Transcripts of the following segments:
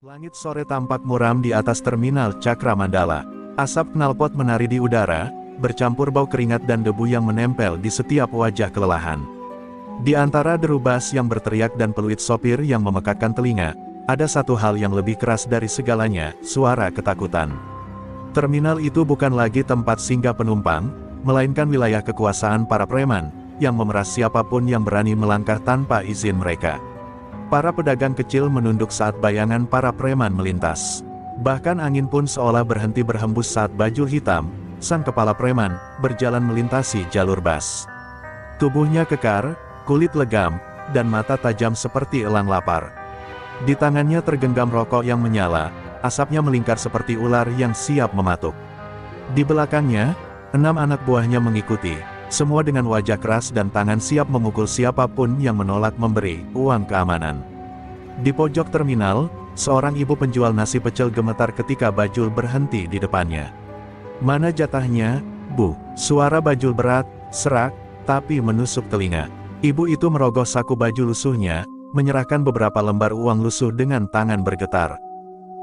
Langit sore tampak muram di atas terminal Cakramandala. Asap knalpot menari di udara, bercampur bau keringat dan debu yang menempel di setiap wajah kelelahan. Di antara deru bas yang berteriak dan peluit sopir yang memekakkan telinga, ada satu hal yang lebih keras dari segalanya, suara ketakutan. Terminal itu bukan lagi tempat singgah penumpang, melainkan wilayah kekuasaan para preman, yang memeras siapapun yang berani melangkah tanpa izin mereka. Para pedagang kecil menunduk saat bayangan para preman melintas. Bahkan angin pun seolah berhenti berhembus saat Bajul Hitam, sang kepala preman, berjalan melintasi jalur bas. Tubuhnya kekar, kulit legam, dan mata tajam seperti elang lapar. Di tangannya tergenggam rokok yang menyala, asapnya melingkar seperti ular yang siap mematuk. Di belakangnya, 6 anak buahnya mengikuti, semua dengan wajah keras dan tangan siap memukul siapapun yang menolak memberi uang keamanan. Di pojok terminal, seorang ibu penjual nasi pecel gemetar ketika Bajul berhenti di depannya. "Mana jatahnya, Bu?" Suara Bajul berat, serak, tapi menusuk telinga. Ibu itu merogoh saku baju lusuhnya, menyerahkan beberapa lembar uang lusuh dengan tangan bergetar.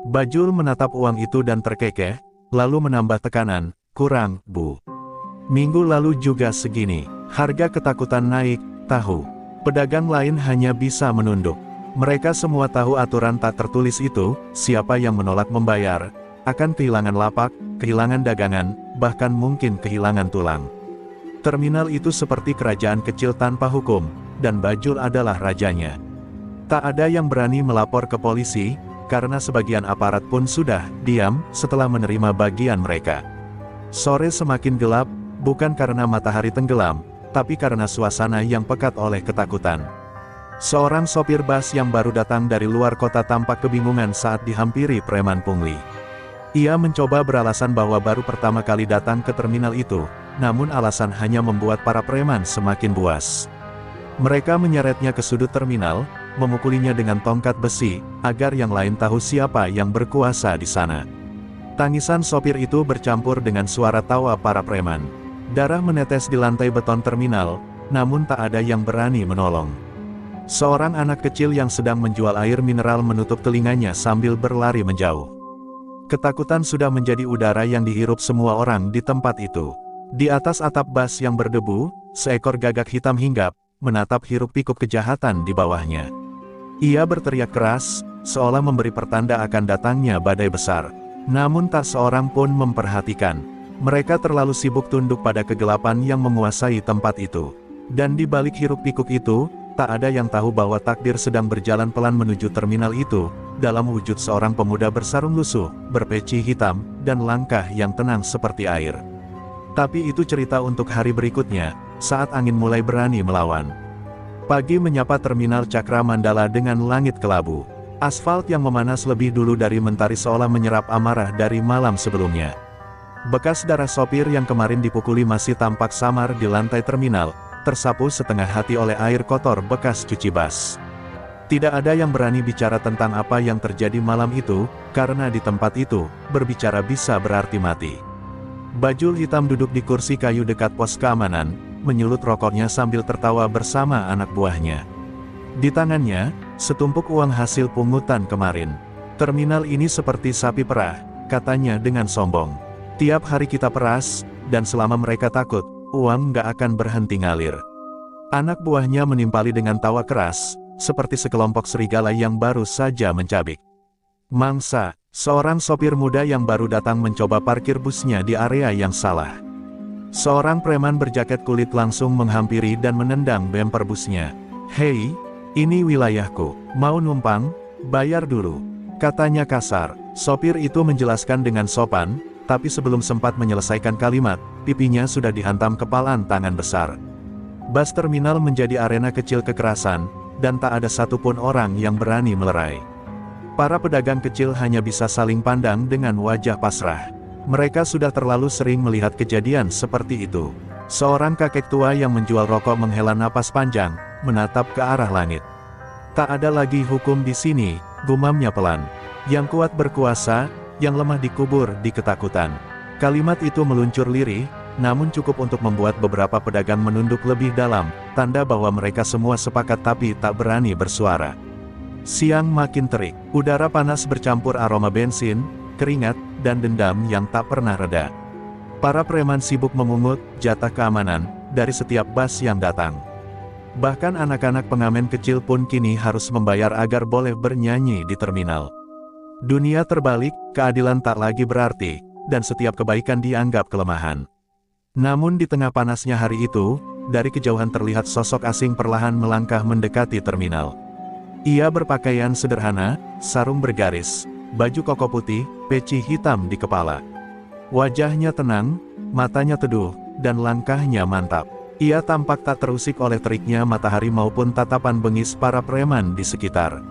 Bajul menatap uang itu dan terkekeh, lalu menambah tekanan, "Kurang, Bu. Minggu lalu juga segini." Harga ketakutan naik, tahu. Pedagang lain hanya bisa menunduk. Mereka semua tahu aturan tak tertulis itu, siapa yang menolak membayar, akan kehilangan lapak, kehilangan dagangan, bahkan mungkin kehilangan tulang. Terminal itu seperti kerajaan kecil tanpa hukum, dan Bajul adalah rajanya. Tak ada yang berani melapor ke polisi, karena sebagian aparat pun sudah diam setelah menerima bagian mereka. Sore semakin gelap, bukan karena matahari tenggelam, tapi karena suasana yang pekat oleh ketakutan. Seorang sopir bas yang baru datang dari luar kota tampak kebingungan saat dihampiri preman pungli. Ia mencoba beralasan bahwa baru pertama kali datang ke terminal itu, namun alasan hanya membuat para preman semakin buas. Mereka menyeretnya ke sudut terminal, memukulinya dengan tongkat besi, agar yang lain tahu siapa yang berkuasa di sana. Tangisan sopir itu bercampur dengan suara tawa para preman. Darah menetes di lantai beton terminal, namun tak ada yang berani menolong. Seorang anak kecil yang sedang menjual air mineral menutup telinganya sambil berlari menjauh. Ketakutan sudah menjadi udara yang dihirup semua orang di tempat itu. Di atas atap bas yang berdebu, seekor gagak hitam hinggap, menatap hiruk-pikuk kejahatan di bawahnya. Ia berteriak keras, seolah memberi pertanda akan datangnya badai besar. Namun tak seorang pun memperhatikan. Mereka terlalu sibuk tunduk pada kegelapan yang menguasai tempat itu. Dan di balik hiruk-pikuk itu, tak ada yang tahu bahwa takdir sedang berjalan pelan menuju terminal itu, dalam wujud seorang pemuda bersarung lusuh, berpeci hitam, dan langkah yang tenang seperti air. Tapi itu cerita untuk hari berikutnya, saat angin mulai berani melawan. Pagi menyapa terminal Cakramandala dengan langit kelabu. Asfalt yang memanas lebih dulu dari mentari seolah menyerap amarah dari malam sebelumnya. Bekas darah sopir yang kemarin dipukuli masih tampak samar di lantai terminal, tersapu setengah hati oleh air kotor bekas cuci bas. Tidak ada yang berani bicara tentang apa yang terjadi malam itu, karena di tempat itu, berbicara bisa berarti mati. Bajul Hitam duduk di kursi kayu dekat pos keamanan, menyulut rokoknya sambil tertawa bersama anak buahnya. Di tangannya, setumpuk uang hasil pungutan kemarin. "Terminal ini seperti sapi perah," katanya dengan sombong. "Tiap hari kita peras, dan selama mereka takut, uang nggak akan berhenti ngalir." Anak buahnya menimpali dengan tawa keras, seperti sekelompok serigala yang baru saja mencabik. "Mangsa," seorang sopir muda yang baru datang mencoba parkir busnya di area yang salah. Seorang preman berjaket kulit langsung menghampiri dan menendang bemper busnya. "Hei, ini wilayahku, mau numpang? Bayar dulu," katanya kasar. Sopir itu menjelaskan dengan sopan, tapi sebelum sempat menyelesaikan kalimat, pipinya sudah dihantam kepalan tangan besar. Bas terminal menjadi arena kecil kekerasan, dan tak ada satupun orang yang berani melerai. Para pedagang kecil hanya bisa saling pandang dengan wajah pasrah. Mereka sudah terlalu sering melihat kejadian seperti itu. Seorang kakek tua yang menjual rokok menghela napas panjang, menatap ke arah langit. "Tak ada lagi hukum di sini," gumamnya pelan. "Yang kuat berkuasa, yang lemah dikubur di ketakutan." Kalimat itu meluncur lirih, namun cukup untuk membuat beberapa pedagang menunduk lebih dalam, tanda bahwa mereka semua sepakat tapi tak berani bersuara. Siang makin terik, udara panas bercampur aroma bensin, keringat, dan dendam yang tak pernah reda. Para preman sibuk memungut jatah keamanan dari setiap bus yang datang. Bahkan anak-anak pengamen kecil pun kini harus membayar agar boleh bernyanyi di terminal. Dunia terbalik, keadilan tak lagi berarti, dan setiap kebaikan dianggap kelemahan. Namun di tengah panasnya hari itu, dari kejauhan terlihat sosok asing perlahan melangkah mendekati terminal. Ia berpakaian sederhana, sarung bergaris, baju koko putih, peci hitam di kepala. Wajahnya tenang, matanya teduh, dan langkahnya mantap. Ia tampak tak terusik oleh teriknya matahari maupun tatapan bengis para preman di sekitar.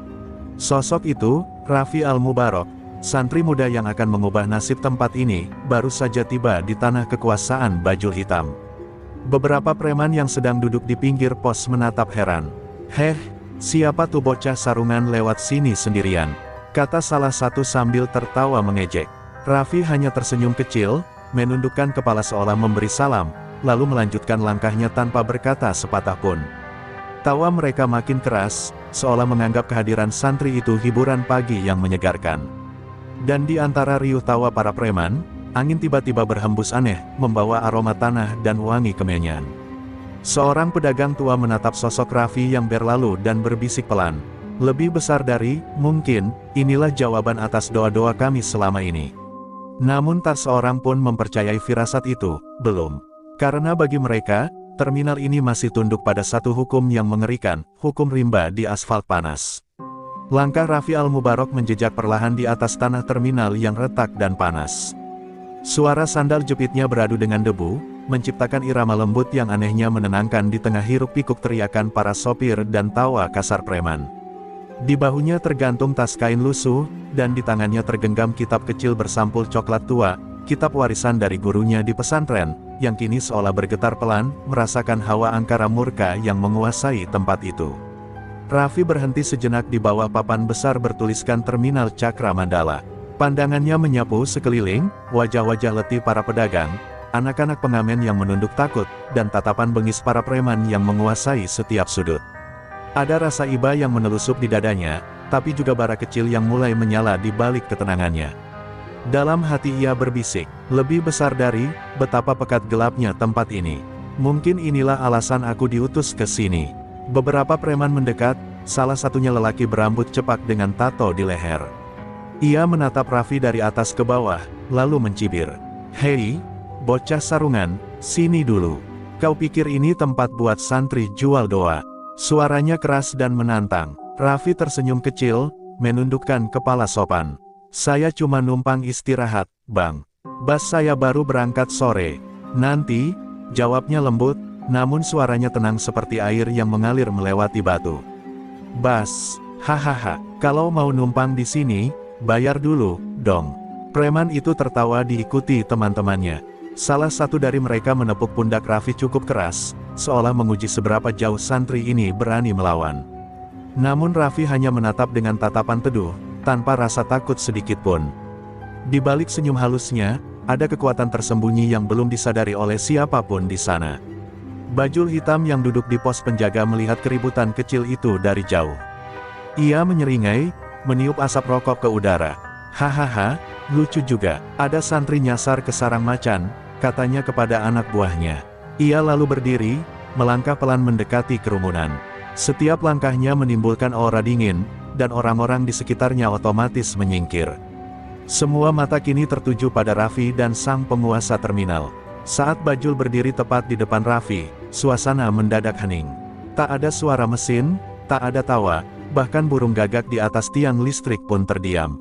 Sosok itu, Raffi Al-Mubarok, santri muda yang akan mengubah nasib tempat ini, baru saja tiba di tanah kekuasaan Bajul Hitam. Beberapa preman yang sedang duduk di pinggir pos menatap heran. "Heh, siapa tuh bocah sarungan lewat sini sendirian?" kata salah satu sambil tertawa mengejek. Raffi hanya tersenyum kecil, menundukkan kepala seolah memberi salam, lalu melanjutkan langkahnya tanpa berkata sepatah pun. Tawa mereka makin keras, seolah menganggap kehadiran santri itu hiburan pagi yang menyegarkan. Dan di antara riuh tawa para preman, angin tiba-tiba berhembus aneh, membawa aroma tanah dan wangi kemenyan. Seorang pedagang tua menatap sosok Raffi yang berlalu dan berbisik pelan. "Lebih besar dari, mungkin, inilah jawaban atas doa-doa kami selama ini." Namun tak seorang pun mempercayai firasat itu, belum. Karena bagi mereka, terminal ini masih tunduk pada satu hukum yang mengerikan, hukum rimba di asfal panas. Langkah Raffi Al-Mubarok menjejak perlahan di atas tanah terminal yang retak dan panas. Suara sandal jepitnya beradu dengan debu, menciptakan irama lembut yang anehnya menenangkan di tengah hiruk-pikuk teriakan para sopir dan tawa kasar preman. Di bahunya tergantung tas kain lusuh, dan di tangannya tergenggam kitab kecil bersampul coklat tua, kitab warisan dari gurunya di pesantren, yang kini seolah bergetar pelan, merasakan hawa angkara murka yang menguasai tempat itu. Raffi berhenti sejenak di bawah papan besar bertuliskan Terminal Cakra Mandala. Pandangannya menyapu sekeliling, wajah-wajah letih para pedagang, anak-anak pengamen yang menunduk takut, dan tatapan bengis para preman yang menguasai setiap sudut. Ada rasa iba yang menelusup di dadanya, tapi juga bara kecil yang mulai menyala di balik ketenangannya. Dalam hati ia berbisik, lebih besar dari, betapa pekat gelapnya tempat ini. Mungkin inilah alasan aku diutus ke sini. Beberapa preman mendekat, salah satunya lelaki berambut cepak dengan tato di leher. Ia menatap Raffi dari atas ke bawah, lalu mencibir. "Hei, bocah sarungan, sini dulu. Kau pikir ini tempat buat santri jual doa?" Suaranya keras dan menantang. Raffi tersenyum kecil, menundukkan kepala sopan. "Saya cuma numpang istirahat, Bang. Bas saya baru berangkat sore." "Nanti," jawabnya lembut, namun suaranya tenang seperti air yang mengalir melewati batu. "Bas, hahaha, kalau mau numpang di sini, bayar dulu, dong." Preman itu tertawa diikuti teman-temannya. Salah satu dari mereka menepuk pundak Raffi cukup keras, seolah menguji seberapa jauh santri ini berani melawan. Namun Raffi hanya menatap dengan tatapan teduh, tanpa rasa takut sedikit pun. Di balik senyum halusnya, ada kekuatan tersembunyi yang belum disadari oleh siapapun di sana. Bajul Hitam yang duduk di pos penjaga melihat keributan kecil itu dari jauh. Ia menyeringai, meniup asap rokok ke udara. "Hahaha, lucu juga, ada santri nyasar ke sarang macan," katanya kepada anak buahnya. Ia lalu berdiri, melangkah pelan mendekati kerumunan. Setiap langkahnya menimbulkan aura dingin, dan orang-orang di sekitarnya otomatis menyingkir. Semua mata kini tertuju pada Raffi dan sang penguasa terminal. Saat Bajul berdiri tepat di depan Raffi, suasana mendadak hening. Tak ada suara mesin, tak ada tawa, bahkan burung gagak di atas tiang listrik pun terdiam.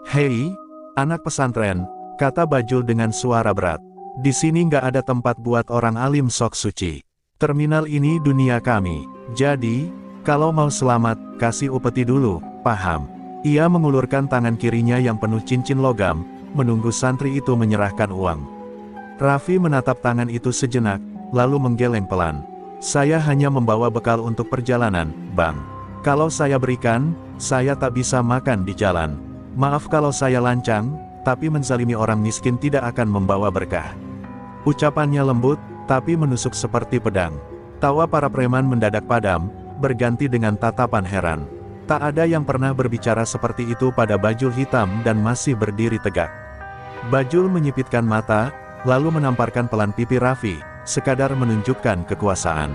"Hei, anak pesantren," kata Bajul dengan suara berat. "Di sini nggak ada tempat buat orang alim sok suci. Terminal ini dunia kami. Jadi, kalau mau selamat, kasih upeti dulu, paham?" Ia mengulurkan tangan kirinya yang penuh cincin logam, menunggu santri itu menyerahkan uang. Raffi menatap tangan itu sejenak, lalu menggeleng pelan. "Saya hanya membawa bekal untuk perjalanan, Bang. Kalau saya berikan, saya tak bisa makan di jalan. Maaf kalau saya lancang, tapi menzalimi orang miskin tidak akan membawa berkah." Ucapannya lembut, tapi menusuk seperti pedang. Tawa para preman mendadak padam, berganti dengan tatapan heran. Tak ada yang pernah berbicara seperti itu pada Bajul hitam dan masih berdiri tegak. Bajul menyipitkan mata, lalu menamparkan pelan pipi Raffi, sekadar menunjukkan kekuasaan.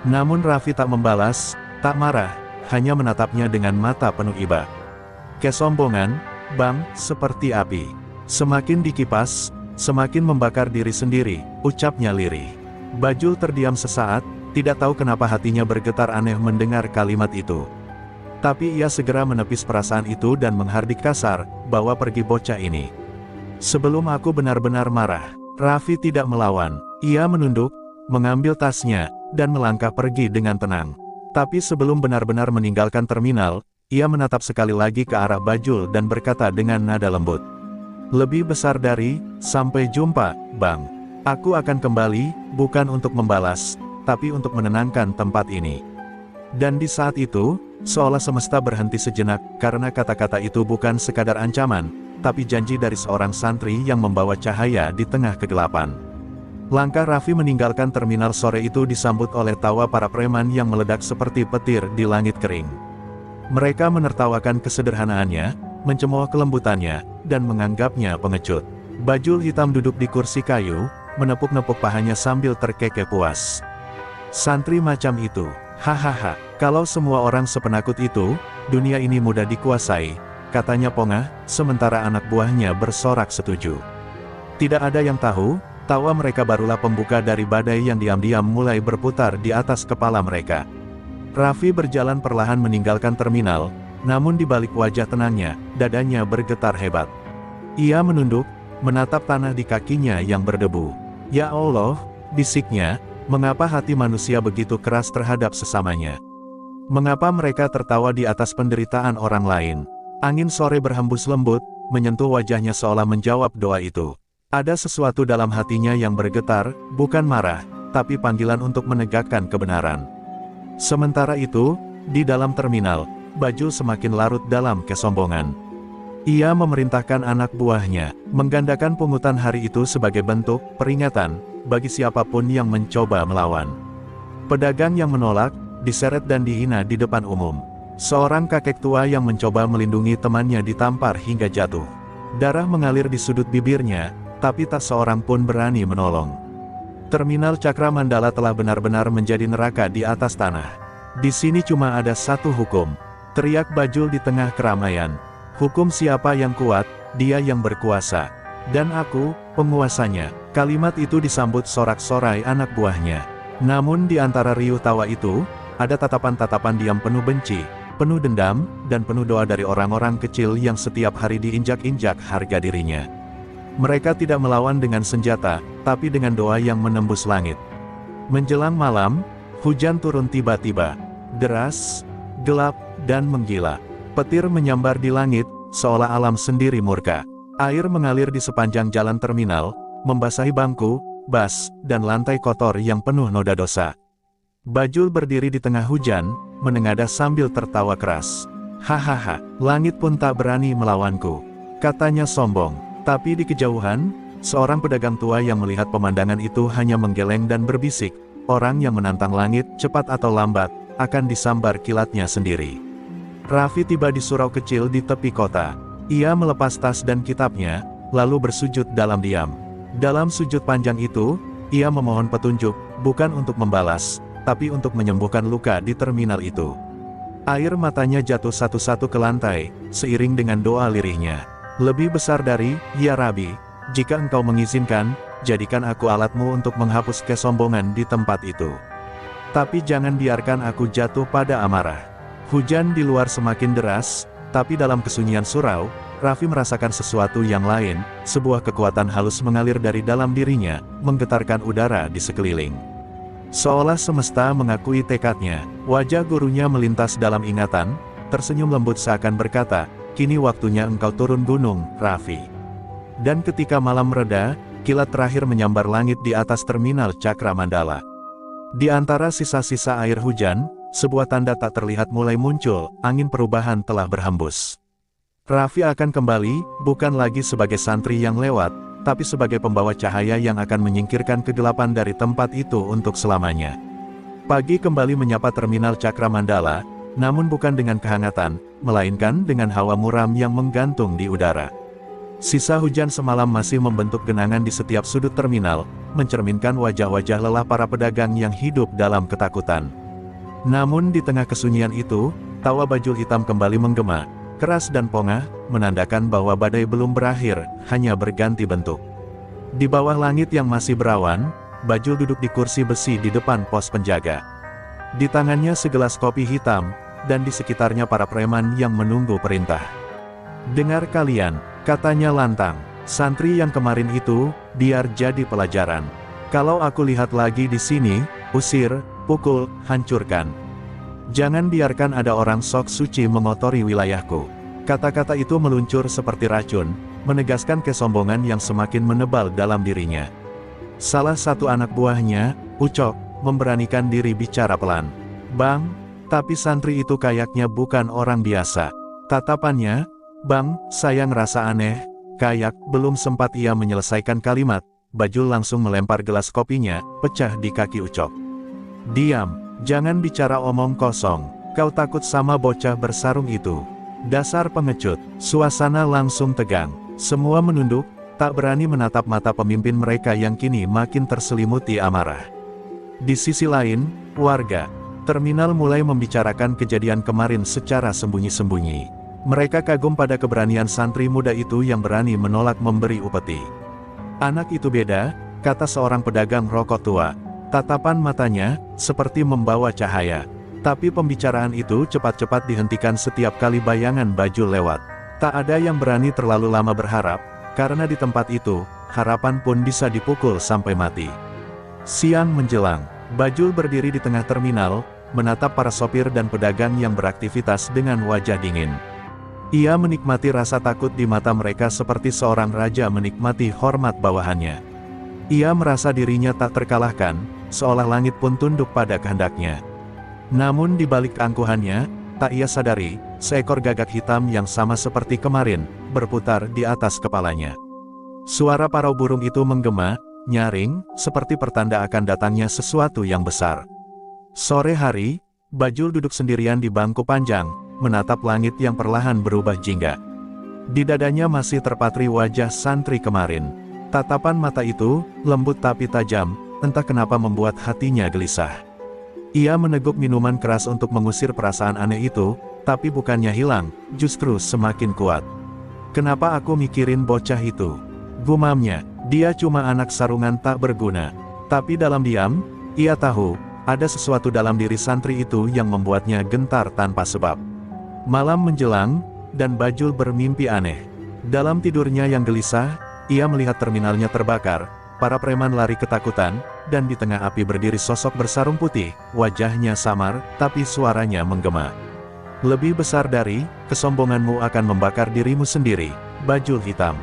Namun Raffi tak membalas, tak marah, hanya menatapnya dengan mata penuh iba. Kesombongan, Bang, seperti api. Semakin dikipas, semakin membakar diri sendiri, ucapnya lirih. Bajul terdiam sesaat, tidak tahu kenapa hatinya bergetar aneh mendengar kalimat itu. Tapi ia segera menepis perasaan itu dan menghardik kasar, bawa pergi bocah ini. Sebelum aku benar-benar marah, Raffi tidak melawan. Ia menunduk, mengambil tasnya, dan melangkah pergi dengan tenang. Tapi sebelum benar-benar meninggalkan terminal, ia menatap sekali lagi ke arah Bajul dan berkata dengan nada lembut. Lebih besar dari, sampai jumpa, Bang. Aku akan kembali, bukan untuk membalas, tapi untuk menenangkan tempat ini. Dan di saat itu, seolah semesta berhenti sejenak, karena kata-kata itu bukan sekadar ancaman, tapi janji dari seorang santri yang membawa cahaya di tengah kegelapan. Langkah Raffi meninggalkan terminal sore itu disambut oleh tawa para preman yang meledak seperti petir di langit kering. Mereka menertawakan kesederhanaannya, mencemooh kelembutannya, dan menganggapnya pengecut. Bajul hitam duduk di kursi kayu, menepuk-nepuk pahanya sambil terkekeh puas. Santri macam itu, hahaha, kalau semua orang sepenakut itu, dunia ini mudah dikuasai, katanya pongah, sementara anak buahnya bersorak setuju. Tidak ada yang tahu, tawa mereka barulah pembuka dari badai yang diam-diam mulai berputar di atas kepala mereka. Raffi berjalan perlahan meninggalkan terminal, namun di balik wajah tenangnya, dadanya bergetar hebat. Ia menunduk, menatap tanah di kakinya yang berdebu. Ya Allah, bisiknya, mengapa hati manusia begitu keras terhadap sesamanya? Mengapa mereka tertawa di atas penderitaan orang lain? Angin sore berhembus lembut, menyentuh wajahnya seolah menjawab doa itu. Ada sesuatu dalam hatinya yang bergetar, bukan marah, tapi panggilan untuk menegakkan kebenaran. Sementara itu, di dalam terminal, Bajul semakin larut dalam kesombongan. Ia memerintahkan anak buahnya, menggandakan pungutan hari itu sebagai bentuk peringatan, bagi siapapun yang mencoba melawan. Pedagang yang menolak, diseret dan dihina di depan umum. Seorang kakek tua yang mencoba melindungi temannya ditampar hingga jatuh. Darah mengalir di sudut bibirnya, tapi tak seorang pun berani menolong. Terminal Cakra Mandala telah benar-benar menjadi neraka di atas tanah. Di sini cuma ada satu hukum, teriak Bajul di tengah keramaian. Hukum siapa yang kuat, dia yang berkuasa. Dan aku, penguasanya. Kalimat itu disambut sorak-sorai anak buahnya. Namun di antara riuh tawa itu, ada tatapan-tatapan diam penuh benci, penuh dendam, dan penuh doa dari orang-orang kecil yang setiap hari diinjak-injak harga dirinya. Mereka tidak melawan dengan senjata, tapi dengan doa yang menembus langit. Menjelang malam, hujan turun tiba-tiba. Deras, gelap, dan menggila. Petir menyambar di langit, seolah alam sendiri murka. Air mengalir di sepanjang jalan terminal, membasahi bangku, bas, dan lantai kotor yang penuh noda dosa. Bajul berdiri di tengah hujan, menengadah sambil tertawa keras. Hahaha, langit pun tak berani melawanku, katanya sombong. Tapi di kejauhan, seorang pedagang tua yang melihat pemandangan itu hanya menggeleng dan berbisik, orang yang menantang langit, cepat atau lambat, akan disambar kilatnya sendiri. Raffi tiba di surau kecil di tepi kota. Ia melepas tas dan kitabnya, lalu bersujud dalam diam. Dalam sujud panjang itu, ia memohon petunjuk, bukan untuk membalas, tapi untuk menyembuhkan luka di terminal itu. Air matanya jatuh satu-satu ke lantai, seiring dengan doa lirihnya. Lebih besar dari, ya Rabbi, jika engkau mengizinkan, jadikan aku alatmu untuk menghapus kesombongan di tempat itu. Tapi jangan biarkan aku jatuh pada amarah. Hujan di luar semakin deras, tapi dalam kesunyian surau, Raffi merasakan sesuatu yang lain, sebuah kekuatan halus mengalir dari dalam dirinya, menggetarkan udara di sekeliling. Seolah semesta mengakui tekadnya, wajah gurunya melintas dalam ingatan, tersenyum lembut seakan berkata, kini waktunya engkau turun gunung, Raffi. Dan ketika malam reda, kilat terakhir menyambar langit di atas terminal Cakra Mandala. Di antara sisa-sisa air hujan, sebuah tanda tak terlihat mulai muncul, angin perubahan telah berhembus. Raffi akan kembali, bukan lagi sebagai santri yang lewat, tapi sebagai pembawa cahaya yang akan menyingkirkan kegelapan dari tempat itu untuk selamanya. Pagi kembali menyapa terminal Cakra Mandala, namun bukan dengan kehangatan, melainkan dengan hawa muram yang menggantung di udara. Sisa hujan semalam masih membentuk genangan di setiap sudut terminal, mencerminkan wajah-wajah lelah para pedagang yang hidup dalam ketakutan. Namun di tengah kesunyian itu, tawa Bajul Hitam kembali menggema, keras dan pongah, menandakan bahwa badai belum berakhir, hanya berganti bentuk. Di bawah langit yang masih berawan, Bajul duduk di kursi besi di depan pos penjaga. Di tangannya segelas kopi hitam, dan di sekitarnya para preman yang menunggu perintah. "Dengar kalian," katanya lantang, "santri yang kemarin itu, biar jadi pelajaran. Kalau aku lihat lagi di sini, usir, pukul, hancurkan. Jangan biarkan ada orang sok suci mengotori wilayahku." Kata-kata itu meluncur seperti racun, menegaskan kesombongan yang semakin menebal dalam dirinya. Salah satu anak buahnya, Ucok, memberanikan diri bicara pelan. "Bang," tapi santri itu kayaknya bukan orang biasa. Tatapannya, "Bang, saya ngerasa aneh." Kayak belum sempat ia menyelesaikan kalimat, Bajul langsung melempar gelas kopinya, pecah di kaki Ucok. "Diam, jangan bicara omong kosong. Kau takut sama bocah bersarung itu. Dasar pengecut." Suasana langsung tegang. Semua menunduk, tak berani menatap mata pemimpin mereka yang kini makin terselimuti amarah. Di sisi lain, warga terminal mulai membicarakan kejadian kemarin secara sembunyi-sembunyi. Mereka kagum pada keberanian santri muda itu yang berani menolak memberi upeti. "Anak itu beda," kata seorang pedagang rokok tua. Tatapan matanya seperti membawa cahaya. Tapi pembicaraan itu cepat-cepat dihentikan setiap kali bayangan Bajul lewat. Tak ada yang berani terlalu lama berharap, karena di tempat itu, harapan pun bisa dipukul sampai mati. Siang menjelang, Bajul berdiri di tengah terminal, menatap para sopir dan pedagang yang beraktivitas dengan wajah dingin. Ia menikmati rasa takut di mata mereka seperti seorang raja menikmati hormat bawahannya. Ia merasa dirinya tak terkalahkan, seolah langit pun tunduk pada kehendaknya. Namun di balik keangkuhannya, tak ia sadari, seekor gagak hitam yang sama seperti kemarin, berputar di atas kepalanya. Suara parau burung itu menggema, nyaring, seperti pertanda akan datangnya sesuatu yang besar. Sore hari, Bajul duduk sendirian di bangku panjang, menatap langit yang perlahan berubah jingga. Di dadanya masih terpatri wajah santri kemarin. Tatapan mata itu, lembut tapi tajam, entah kenapa membuat hatinya gelisah. Ia meneguk minuman keras untuk mengusir perasaan aneh itu, tapi bukannya hilang, justru semakin kuat. "Kenapa aku mikirin bocah itu?" gumamnya. Dia cuma anak sarungan tak berguna. Tapi dalam diam, ia tahu, ada sesuatu dalam diri santri itu yang membuatnya gentar tanpa sebab. Malam menjelang, dan Bajul bermimpi aneh. Dalam tidurnya yang gelisah, ia melihat terminalnya terbakar, para preman lari ketakutan, dan di tengah api berdiri sosok bersarung putih, wajahnya samar, tapi suaranya menggema. "Lebih besar dari, kesombonganmu akan membakar dirimu sendiri, Bajul Hitam."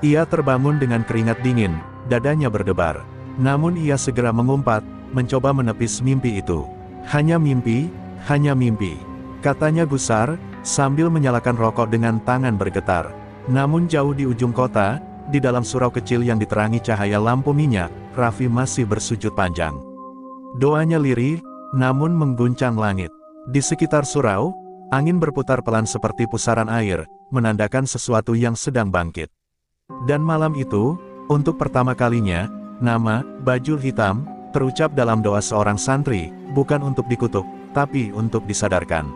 Ia terbangun dengan keringat dingin, dadanya berdebar. Namun ia segera mengumpat, mencoba menepis mimpi itu. "Hanya mimpi, katanya gusar, sambil menyalakan rokok dengan tangan bergetar. Namun jauh di ujung kota, di dalam surau kecil yang diterangi cahaya lampu minyak, Raffi masih bersujud panjang. Doanya lirih, namun mengguncang langit. Di sekitar surau, angin berputar pelan seperti pusaran air, menandakan sesuatu yang sedang bangkit. Dan malam itu, untuk pertama kalinya, nama Bajul Hitam terucap dalam doa seorang santri, bukan untuk dikutuk, tapi untuk disadarkan.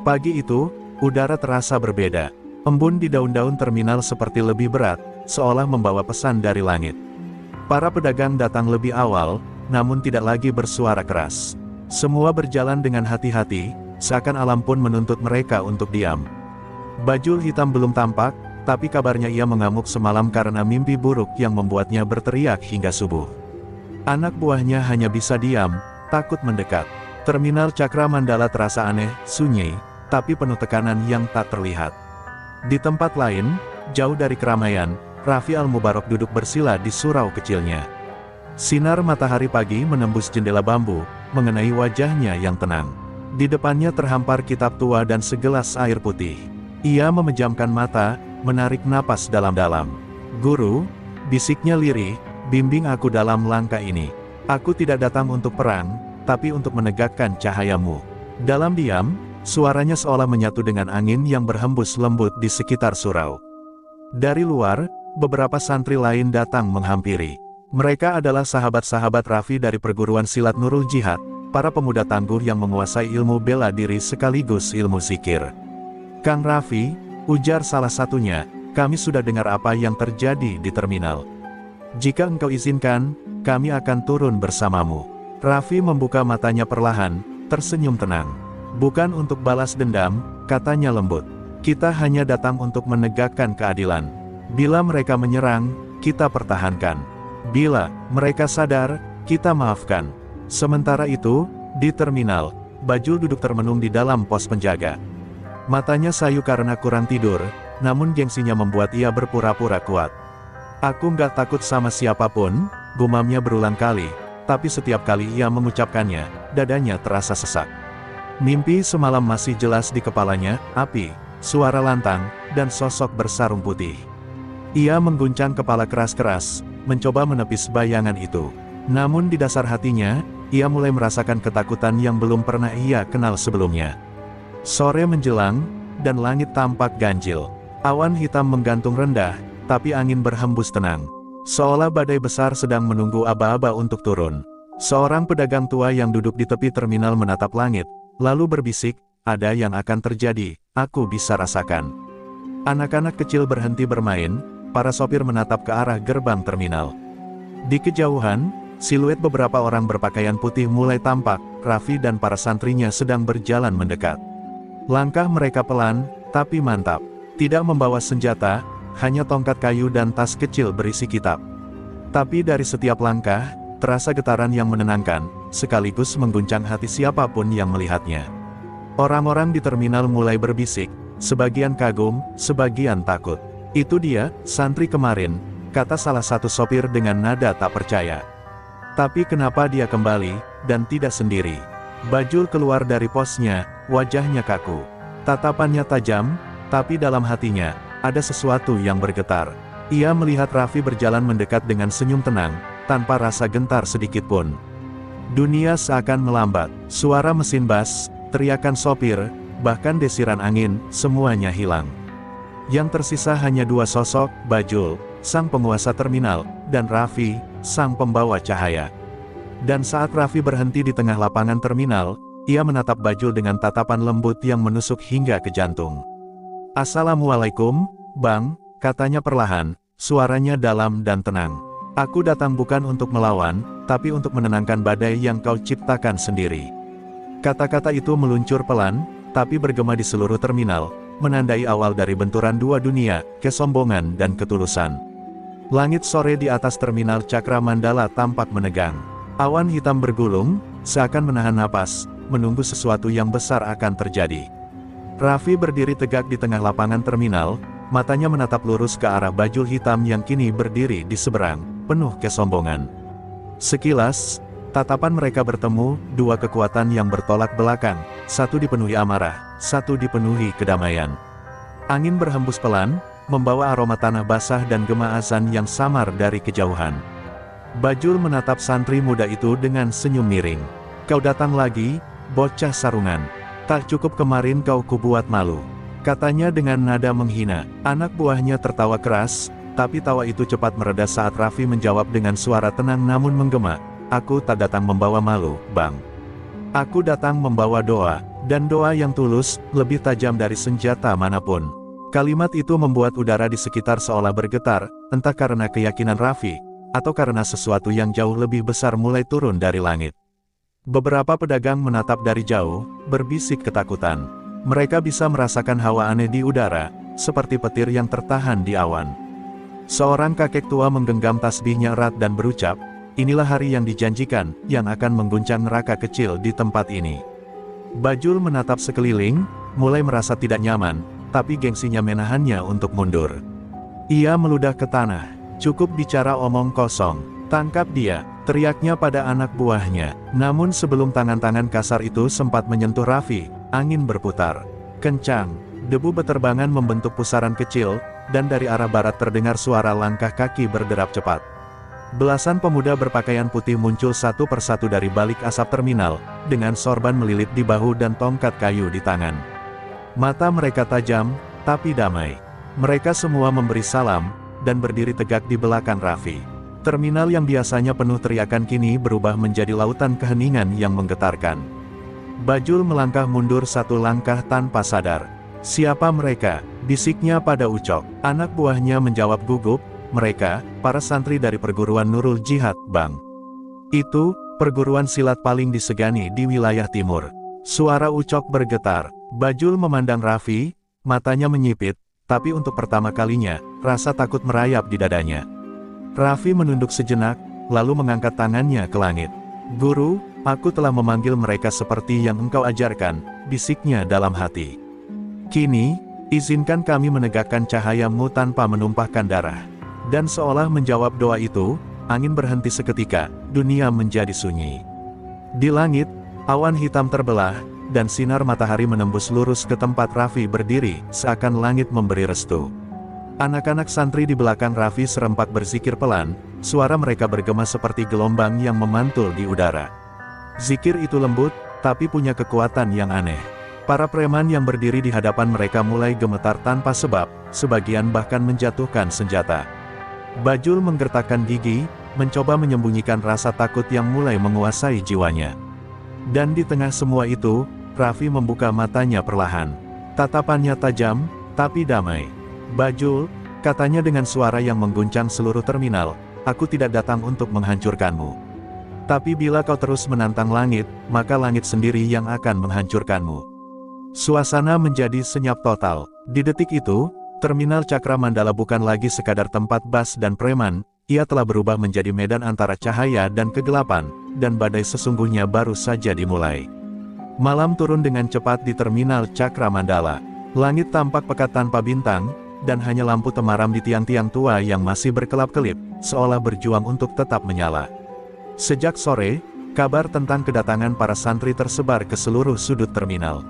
Pagi itu, udara terasa berbeda. Embun di daun-daun terminal seperti lebih berat, seolah membawa pesan dari langit. Para pedagang datang lebih awal, namun tidak lagi bersuara keras. Semua berjalan dengan hati-hati, seakan alam pun menuntut mereka untuk diam. Bajul Hitam belum tampak, tapi kabarnya ia mengamuk semalam karena mimpi buruk yang membuatnya berteriak hingga subuh. Anak buahnya hanya bisa diam, takut mendekat. Terminal Cakra Mandala terasa aneh, sunyi, tapi penuh tekanan yang tak terlihat. Di tempat lain, jauh dari keramaian, Raffi Al-Mubarok duduk bersila di surau kecilnya. Sinar matahari pagi menembus jendela bambu, mengenai wajahnya yang tenang. Di depannya terhampar kitab tua dan segelas air putih. Ia memejamkan mata, menarik napas dalam-dalam. "Guru," bisiknya lirih, "bimbing aku dalam langkah ini. Aku tidak datang untuk perang, tapi untuk menegakkan cahayamu." Dalam diam, suaranya seolah menyatu dengan angin yang berhembus lembut di sekitar surau. Dari luar, beberapa santri lain datang menghampiri. Mereka adalah sahabat-sahabat Raffi dari perguruan silat Nurul Jihad, para pemuda tangguh yang menguasai ilmu bela diri sekaligus ilmu zikir. "Kang Raffi," ujar salah satunya, "kami sudah dengar apa yang terjadi di terminal. Jika engkau izinkan, kami akan turun bersamamu." Raffi membuka matanya perlahan, tersenyum tenang. "Bukan untuk balas dendam," katanya lembut. "Kita hanya datang untuk menegakkan keadilan. Bila mereka menyerang, kita pertahankan. Bila mereka sadar, kita maafkan." Sementara itu, di terminal, Bajul duduk termenung di dalam pos penjaga. Matanya sayu karena kurang tidur, namun gengsinya membuat ia berpura-pura kuat. "Aku nggak takut sama siapapun," gumamnya berulang kali, tapi setiap kali ia mengucapkannya, dadanya terasa sesak. Mimpi semalam masih jelas di kepalanya, api, suara lantang, dan sosok bersarung putih. Ia mengguncang kepala keras-keras, mencoba menepis bayangan itu. Namun di dasar hatinya, ia mulai merasakan ketakutan yang belum pernah ia kenal sebelumnya. Sore menjelang, dan langit tampak ganjil. Awan hitam menggantung rendah, tapi angin berhembus tenang. Seolah badai besar sedang menunggu aba-aba untuk turun. Seorang pedagang tua yang duduk di tepi terminal menatap langit, lalu berbisik, "Ada yang akan terjadi, aku bisa rasakan." Anak-anak kecil berhenti bermain, para sopir menatap ke arah gerbang terminal. Di kejauhan, siluet beberapa orang berpakaian putih mulai tampak. Raffi dan para santrinya sedang berjalan mendekat. Langkah mereka pelan, tapi mantap. Tidak membawa senjata, hanya tongkat kayu dan tas kecil berisi kitab. Tapi dari setiap langkah, terasa getaran yang menenangkan, sekaligus mengguncang hati siapapun yang melihatnya. Orang-orang di terminal mulai berbisik, sebagian kagum, sebagian takut. "Itu dia, santri kemarin," kata salah satu sopir dengan nada tak percaya. "Tapi kenapa dia kembali, dan tidak sendiri?" Bajul keluar dari posnya, wajahnya kaku. Tatapannya tajam, tapi dalam hatinya, ada sesuatu yang bergetar. Ia melihat Raffi berjalan mendekat dengan senyum tenang, tanpa rasa gentar sedikitpun. Dunia seakan melambat, suara mesin bas, teriakan sopir, bahkan desiran angin, semuanya hilang. Yang tersisa hanya dua sosok, Bajul, sang penguasa terminal, dan Raffi, sang pembawa cahaya. Dan saat Raffi berhenti di tengah lapangan terminal, ia menatap Bajul dengan tatapan lembut yang menusuk hingga ke jantung. "Assalamualaikum, Bang," katanya perlahan, suaranya dalam dan tenang. "Aku datang bukan untuk melawan, tapi untuk menenangkan badai yang kau ciptakan sendiri." Kata-kata itu meluncur pelan, tapi bergema di seluruh terminal, menandai awal dari benturan dua dunia, kesombongan dan ketulusan. Langit sore di atas terminal Cakra Mandala tampak menegang. Awan hitam bergulung, seakan menahan napas, menunggu sesuatu yang besar akan terjadi. Raffi berdiri tegak di tengah lapangan terminal, matanya menatap lurus ke arah Bajul hitam yang kini berdiri di seberang, penuh kesombongan. Sekilas, tatapan mereka bertemu, dua kekuatan yang bertolak belakang, satu dipenuhi amarah, satu dipenuhi kedamaian. Angin berhembus pelan, membawa aroma tanah basah dan gema azan yang samar dari kejauhan. Bajul menatap santri muda itu dengan senyum miring. "Kau datang lagi, bocah sarungan. Tak cukup kemarin kau kubuat malu," katanya dengan nada menghina. Anak buahnya tertawa keras, tapi tawa itu cepat mereda saat Raffi menjawab dengan suara tenang namun menggema, "Aku tak datang membawa malu, Bang. Aku datang membawa doa, dan doa yang tulus, lebih tajam dari senjata manapun." Kalimat itu membuat udara di sekitar seolah bergetar, entah karena keyakinan Raffi, atau karena sesuatu yang jauh lebih besar mulai turun dari langit. Beberapa pedagang menatap dari jauh, berbisik ketakutan. Mereka bisa merasakan hawa aneh di udara, seperti petir yang tertahan di awan. Seorang kakek tua menggenggam tasbihnya erat dan berucap, "Inilah hari yang dijanjikan, yang akan mengguncang neraka kecil di tempat ini." Bajul menatap sekeliling, mulai merasa tidak nyaman, tapi gengsinya menahannya untuk mundur. Ia meludah ke tanah. "Cukup bicara omong kosong, tangkap dia," teriaknya pada anak buahnya. Namun sebelum tangan-tangan kasar itu sempat menyentuh Raffi, angin berputar kencang, debu beterbangan membentuk pusaran kecil, dan dari arah barat terdengar suara langkah kaki berderap cepat. Belasan pemuda berpakaian putih muncul satu persatu dari balik asap terminal, dengan sorban melilit di bahu dan tongkat kayu di tangan. Mata mereka tajam, tapi damai. Mereka semua memberi salam, dan berdiri tegak di belakang Raffi. Terminal yang biasanya penuh teriakan kini berubah menjadi lautan keheningan yang menggetarkan. Bajul melangkah mundur satu langkah tanpa sadar. "Siapa mereka?" bisiknya pada Ucok. Anak buahnya menjawab gugup, "Mereka, para santri dari perguruan Nurul Jihad, Bang. Itu, perguruan silat paling disegani di wilayah timur." Suara Ucok bergetar. Bajul memandang Raffi, matanya menyipit, tapi untuk pertama kalinya, rasa takut merayap di dadanya. Raffi menunduk sejenak, lalu mengangkat tangannya ke langit. "Guru, aku telah memanggil mereka seperti yang engkau ajarkan," bisiknya dalam hati. "Kini, izinkan kami menegakkan cahayamu tanpa menumpahkan darah." Dan seolah menjawab doa itu, angin berhenti seketika, dunia menjadi sunyi. Di langit, awan hitam terbelah, dan sinar matahari menembus lurus ke tempat Raffi berdiri, seakan langit memberi restu. Anak-anak santri di belakang Raffi serempak berzikir pelan, suara mereka bergema seperti gelombang yang memantul di udara. Zikir itu lembut, tapi punya kekuatan yang aneh. Para preman yang berdiri di hadapan mereka mulai gemetar tanpa sebab, sebagian bahkan menjatuhkan senjata. Bajul menggertakkan gigi, mencoba menyembunyikan rasa takut yang mulai menguasai jiwanya. Dan di tengah semua itu, Raffi membuka matanya perlahan. Tatapannya tajam, tapi damai. "Bajul," katanya dengan suara yang mengguncang seluruh terminal, "aku tidak datang untuk menghancurkanmu. Tapi bila kau terus menantang langit, maka langit sendiri yang akan menghancurkanmu." Suasana menjadi senyap total. Di detik itu, Terminal Cakramandala bukan lagi sekadar tempat bas dan preman, ia telah berubah menjadi medan antara cahaya dan kegelapan, dan badai sesungguhnya baru saja dimulai. Malam turun dengan cepat di Terminal Cakramandala. Langit tampak pekat tanpa bintang, dan hanya lampu temaram di tiang-tiang tua yang masih berkelap-kelip, seolah berjuang untuk tetap menyala. Sejak sore, kabar tentang kedatangan para santri tersebar ke seluruh sudut terminal.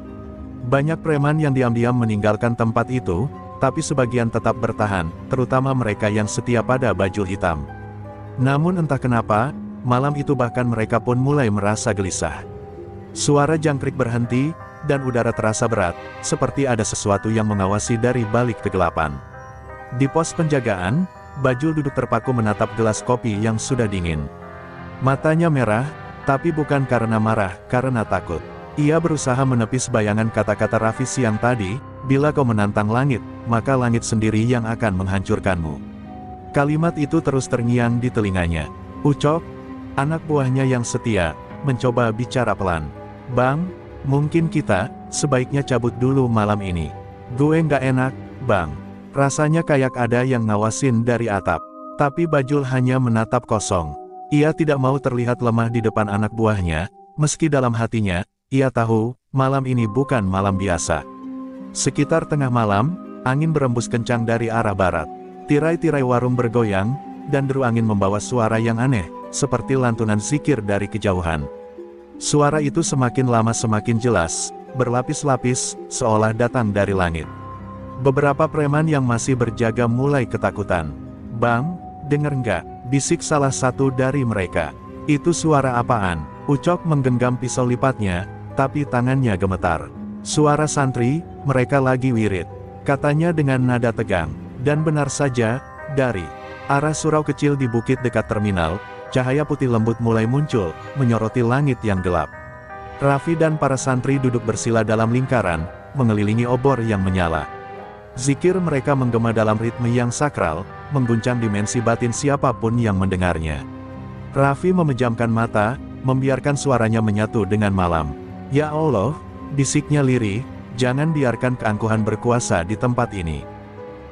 Banyak preman yang diam-diam meninggalkan tempat itu, tapi sebagian tetap bertahan, terutama mereka yang setia pada bajul hitam. Namun entah kenapa, malam itu bahkan mereka pun mulai merasa gelisah. Suara jangkrik berhenti, dan udara terasa berat, seperti ada sesuatu yang mengawasi dari balik kegelapan. Di pos penjagaan, Bajul duduk terpaku menatap gelas kopi yang sudah dingin. Matanya merah, tapi bukan karena marah, karena takut. Ia berusaha menepis bayangan kata-kata Raffi siang tadi, "Bila kau menantang langit, maka langit sendiri yang akan menghancurkanmu." Kalimat itu terus terngiang di telinganya. Ucok, anak buahnya yang setia, mencoba bicara pelan. "Bang, mungkin kita, sebaiknya cabut dulu malam ini. Gue nggak enak, Bang." Rasanya kayak ada yang ngawasin dari atap. Tapi Bajul hanya menatap kosong. Ia tidak mau terlihat lemah di depan anak buahnya, meski dalam hatinya, ia tahu, malam ini bukan malam biasa. Sekitar tengah malam, angin berembus kencang dari arah barat. Tirai-tirai warung bergoyang, dan deru angin membawa suara yang aneh, seperti lantunan zikir dari kejauhan. Suara itu semakin lama semakin jelas, berlapis-lapis, seolah datang dari langit. Beberapa preman yang masih berjaga mulai ketakutan. "Bang, denger nggak?" bisik salah satu dari mereka. "Itu suara apaan?" Ucok menggenggam pisau lipatnya, tapi tangannya gemetar. "Suara santri, mereka lagi wirid," katanya dengan nada tegang. Dan benar saja, dari arah surau kecil di bukit dekat terminal, cahaya putih lembut mulai muncul, menyoroti langit yang gelap. Raffi dan para santri duduk bersila dalam lingkaran, mengelilingi obor yang menyala. Zikir mereka menggema dalam ritme yang sakral, mengguncang dimensi batin siapapun yang mendengarnya. Raffi memejamkan mata, membiarkan suaranya menyatu dengan malam. "Ya Allah," bisiknya lirih, "jangan biarkan keangkuhan berkuasa di tempat ini.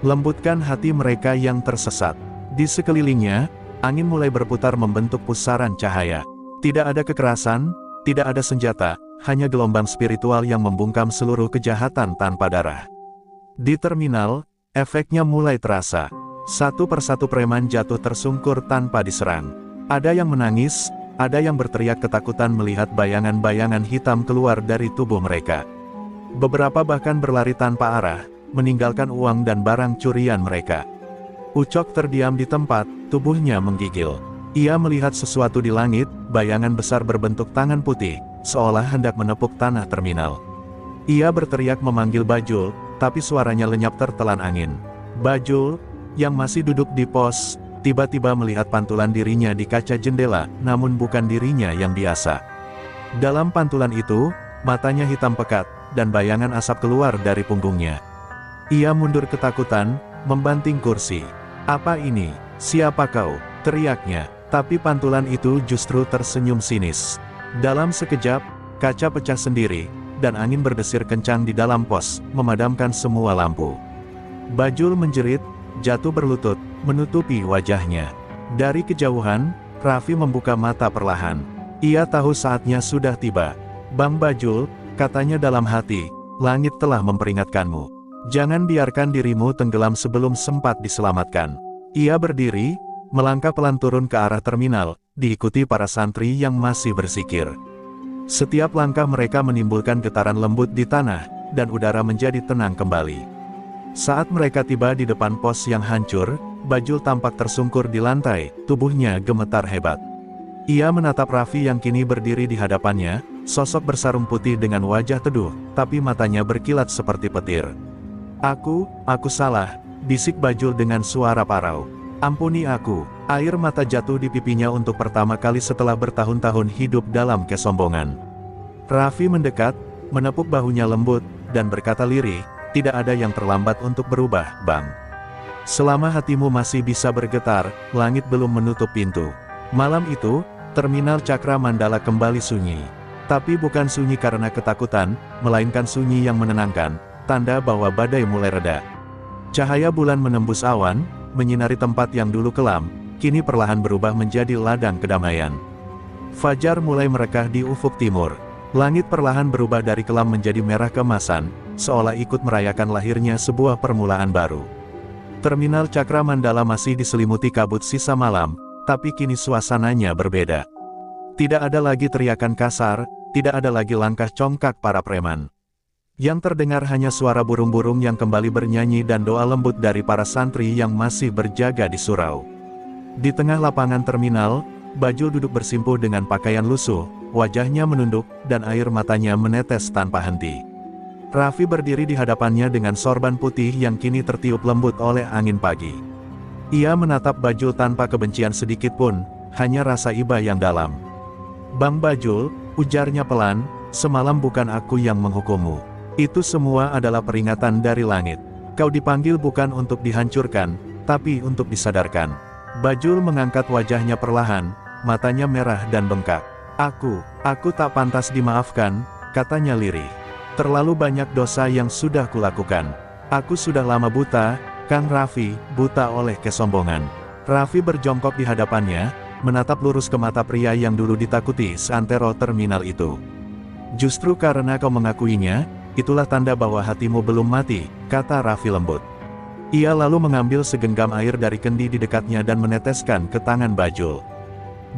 Lembutkan hati mereka yang tersesat." Di sekelilingnya, angin mulai berputar membentuk pusaran cahaya. Tidak ada kekerasan, tidak ada senjata, hanya gelombang spiritual yang membungkam seluruh kejahatan tanpa darah. Di terminal, efeknya mulai terasa. Satu persatu preman jatuh tersungkur tanpa diserang. Ada yang menangis, ada yang berteriak ketakutan melihat bayangan-bayangan hitam keluar dari tubuh mereka. Beberapa bahkan berlari tanpa arah, meninggalkan uang dan barang curian mereka. Ucok terdiam di tempat, tubuhnya menggigil. Ia melihat sesuatu di langit, bayangan besar berbentuk tangan putih, seolah hendak menepuk tanah terminal. Ia berteriak memanggil Bajul, tapi suaranya lenyap tertelan angin. Bajul, yang masih duduk di pos, tiba-tiba melihat pantulan dirinya di kaca jendela, namun bukan dirinya yang biasa. Dalam pantulan itu, matanya hitam pekat, dan bayangan asap keluar dari punggungnya. Ia mundur ketakutan, membanting kursi. "Apa ini? Siapa kau?" teriaknya. Tapi pantulan itu justru tersenyum sinis. Dalam sekejap, kaca pecah sendiri, dan angin berdesir kencang di dalam pos, memadamkan semua lampu. Bajul menjerit, jatuh berlutut, menutupi wajahnya. Dari kejauhan, Raffi membuka mata perlahan. Ia tahu saatnya sudah tiba. "Bang Bajul," katanya dalam hati, "langit telah memperingatkanmu. Jangan biarkan dirimu tenggelam sebelum sempat diselamatkan." Ia berdiri, melangkah pelan turun ke arah terminal, diikuti para santri yang masih berzikir. Setiap langkah mereka menimbulkan getaran lembut di tanah, dan udara menjadi tenang kembali. Saat mereka tiba di depan pos yang hancur, Bajul tampak tersungkur di lantai, tubuhnya gemetar hebat. Ia menatap Raffi yang kini berdiri di hadapannya, sosok bersarung putih dengan wajah teduh, tapi matanya berkilat seperti petir. Aku salah," bisik Bajul dengan suara parau. "Ampuni aku." Air mata jatuh di pipinya untuk pertama kali setelah bertahun-tahun hidup dalam kesombongan. Raffi mendekat, menepuk bahunya lembut, dan berkata lirih, "Tidak ada yang terlambat untuk berubah, Bang. Selama hatimu masih bisa bergetar, langit belum menutup pintu." Malam itu, terminal Cakra Mandala kembali sunyi. Tapi bukan sunyi karena ketakutan, melainkan sunyi yang menenangkan, tanda bahwa badai mulai reda. Cahaya bulan menembus awan, menyinari tempat yang dulu kelam, kini perlahan berubah menjadi ladang kedamaian. Fajar mulai merekah di ufuk timur. Langit perlahan berubah dari kelam menjadi merah keemasan, seolah ikut merayakan lahirnya sebuah permulaan baru. Terminal Cakra Mandala masih diselimuti kabut sisa malam, tapi kini suasananya berbeda. Tidak ada lagi teriakan kasar, tidak ada lagi langkah congkak para preman. Yang terdengar hanya suara burung-burung yang kembali bernyanyi dan doa lembut dari para santri yang masih berjaga di surau. Di tengah lapangan terminal, Bajul duduk bersimpuh dengan pakaian lusuh, wajahnya menunduk, dan air matanya menetes tanpa henti. Raffi berdiri di hadapannya dengan sorban putih yang kini tertiup lembut oleh angin pagi. Ia menatap Bajul tanpa kebencian sedikit pun, hanya rasa iba yang dalam. "Bang Bajul," ujarnya pelan, "semalam bukan aku yang menghukummu. Itu semua adalah peringatan dari langit. Kau dipanggil bukan untuk dihancurkan, tapi untuk disadarkan." Bajul mengangkat wajahnya perlahan, matanya merah dan bengkak. Aku tak pantas dimaafkan," katanya lirih. "Terlalu banyak dosa yang sudah kulakukan. Aku sudah lama buta, Kang Raffi, buta oleh kesombongan." Raffi berjongkok di hadapannya, menatap lurus ke mata pria yang dulu ditakuti seantero terminal itu. "Justru karena kau mengakuinya, itulah tanda bahwa hatimu belum mati," kata Raffi lembut. Ia lalu mengambil segenggam air dari kendi di dekatnya dan meneteskan ke tangan Bajul.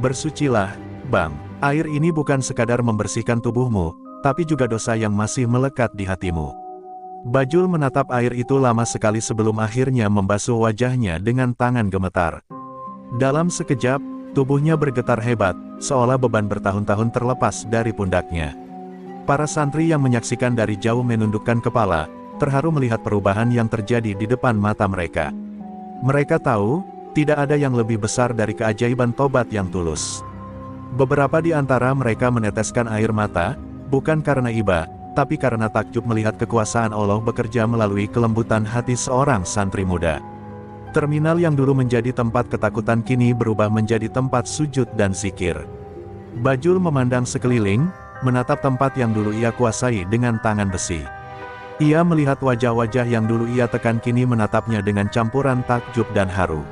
"Bersucilah, Bang. Air ini bukan sekadar membersihkan tubuhmu, tapi juga dosa yang masih melekat di hatimu." Bajul menatap air itu lama sekali sebelum akhirnya membasuh wajahnya dengan tangan gemetar. Dalam sekejap, tubuhnya bergetar hebat, seolah beban bertahun-tahun terlepas dari pundaknya. Para santri yang menyaksikan dari jauh menundukkan kepala, terharu melihat perubahan yang terjadi di depan mata mereka. Mereka tahu, tidak ada yang lebih besar dari keajaiban tobat yang tulus. Beberapa di antara mereka meneteskan air mata, bukan karena iba, tapi karena takjub melihat kekuasaan Allah bekerja melalui kelembutan hati seorang santri muda. Terminal yang dulu menjadi tempat ketakutan kini berubah menjadi tempat sujud dan zikir. Bajul memandang sekeliling, menatap tempat yang dulu ia kuasai dengan tangan besi. Ia melihat wajah-wajah yang dulu ia tekan kini menatapnya dengan campuran takjub dan haru.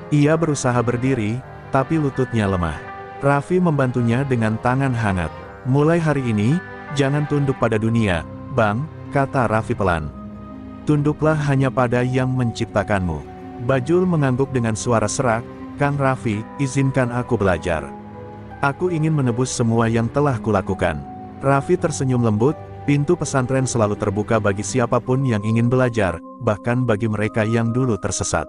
Ia berusaha berdiri, tapi lututnya lemah. Raffi membantunya dengan tangan hangat. "Mulai hari ini, jangan tunduk pada dunia, Bang," kata Raffi pelan. "Tunduklah hanya pada yang menciptakanmu." Bajul mengangguk dengan suara serak, "Kang Raffi, izinkan aku belajar. Aku ingin menebus semua yang telah kulakukan." Raffi tersenyum lembut, "Pintu pesantren selalu terbuka bagi siapapun yang ingin belajar, bahkan bagi mereka yang dulu tersesat.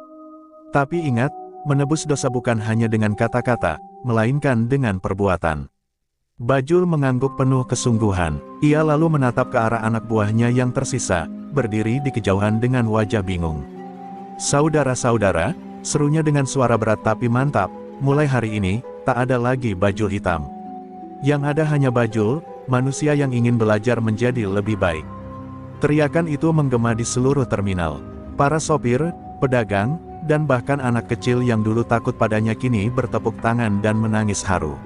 Tapi ingat, menebus dosa bukan hanya dengan kata-kata, melainkan dengan perbuatan. Bajul mengangguk penuh kesungguhan. Ia lalu menatap ke arah anak buahnya yang tersisa, berdiri di kejauhan dengan wajah bingung. "Saudara-saudara," serunya dengan suara berat tapi mantap, "mulai hari ini, tak ada lagi Bajul hitam. Yang ada hanya Bajul, manusia yang ingin belajar menjadi lebih baik." Teriakan itu menggema di seluruh terminal. Para sopir, pedagang, dan bahkan anak kecil yang dulu takut padanya kini bertepuk tangan dan menangis haru.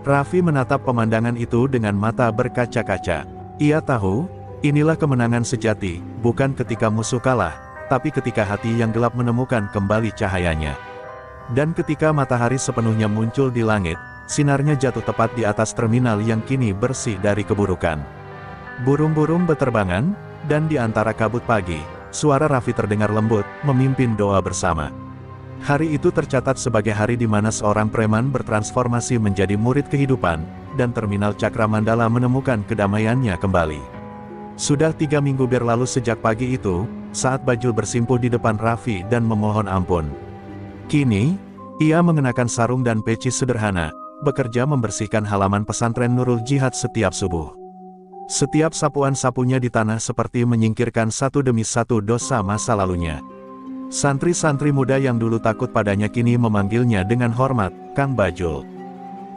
Raffi menatap pemandangan itu dengan mata berkaca-kaca. Ia tahu, inilah kemenangan sejati, bukan ketika musuh kalah, tapi ketika hati yang gelap menemukan kembali cahayanya. Dan ketika matahari sepenuhnya muncul di langit, sinarnya jatuh tepat di atas terminal yang kini bersih dari keburukan. Burung-burung beterbangan, dan di antara kabut pagi, suara Raffi terdengar lembut, memimpin doa bersama. Hari itu tercatat sebagai hari di mana seorang preman bertransformasi menjadi murid kehidupan, dan terminal Cakramandala menemukan kedamaiannya kembali. Sudah 3 minggu berlalu sejak pagi itu, saat Bajul bersimpuh di depan Raffi dan memohon ampun. Kini, ia mengenakan sarung dan peci sederhana, bekerja membersihkan halaman pesantren Nurul Jihad setiap subuh. Setiap sapuan-sapunya di tanah seperti menyingkirkan satu demi satu dosa masa lalunya. Santri-santri muda yang dulu takut padanya kini memanggilnya dengan hormat, "Kang Bajul."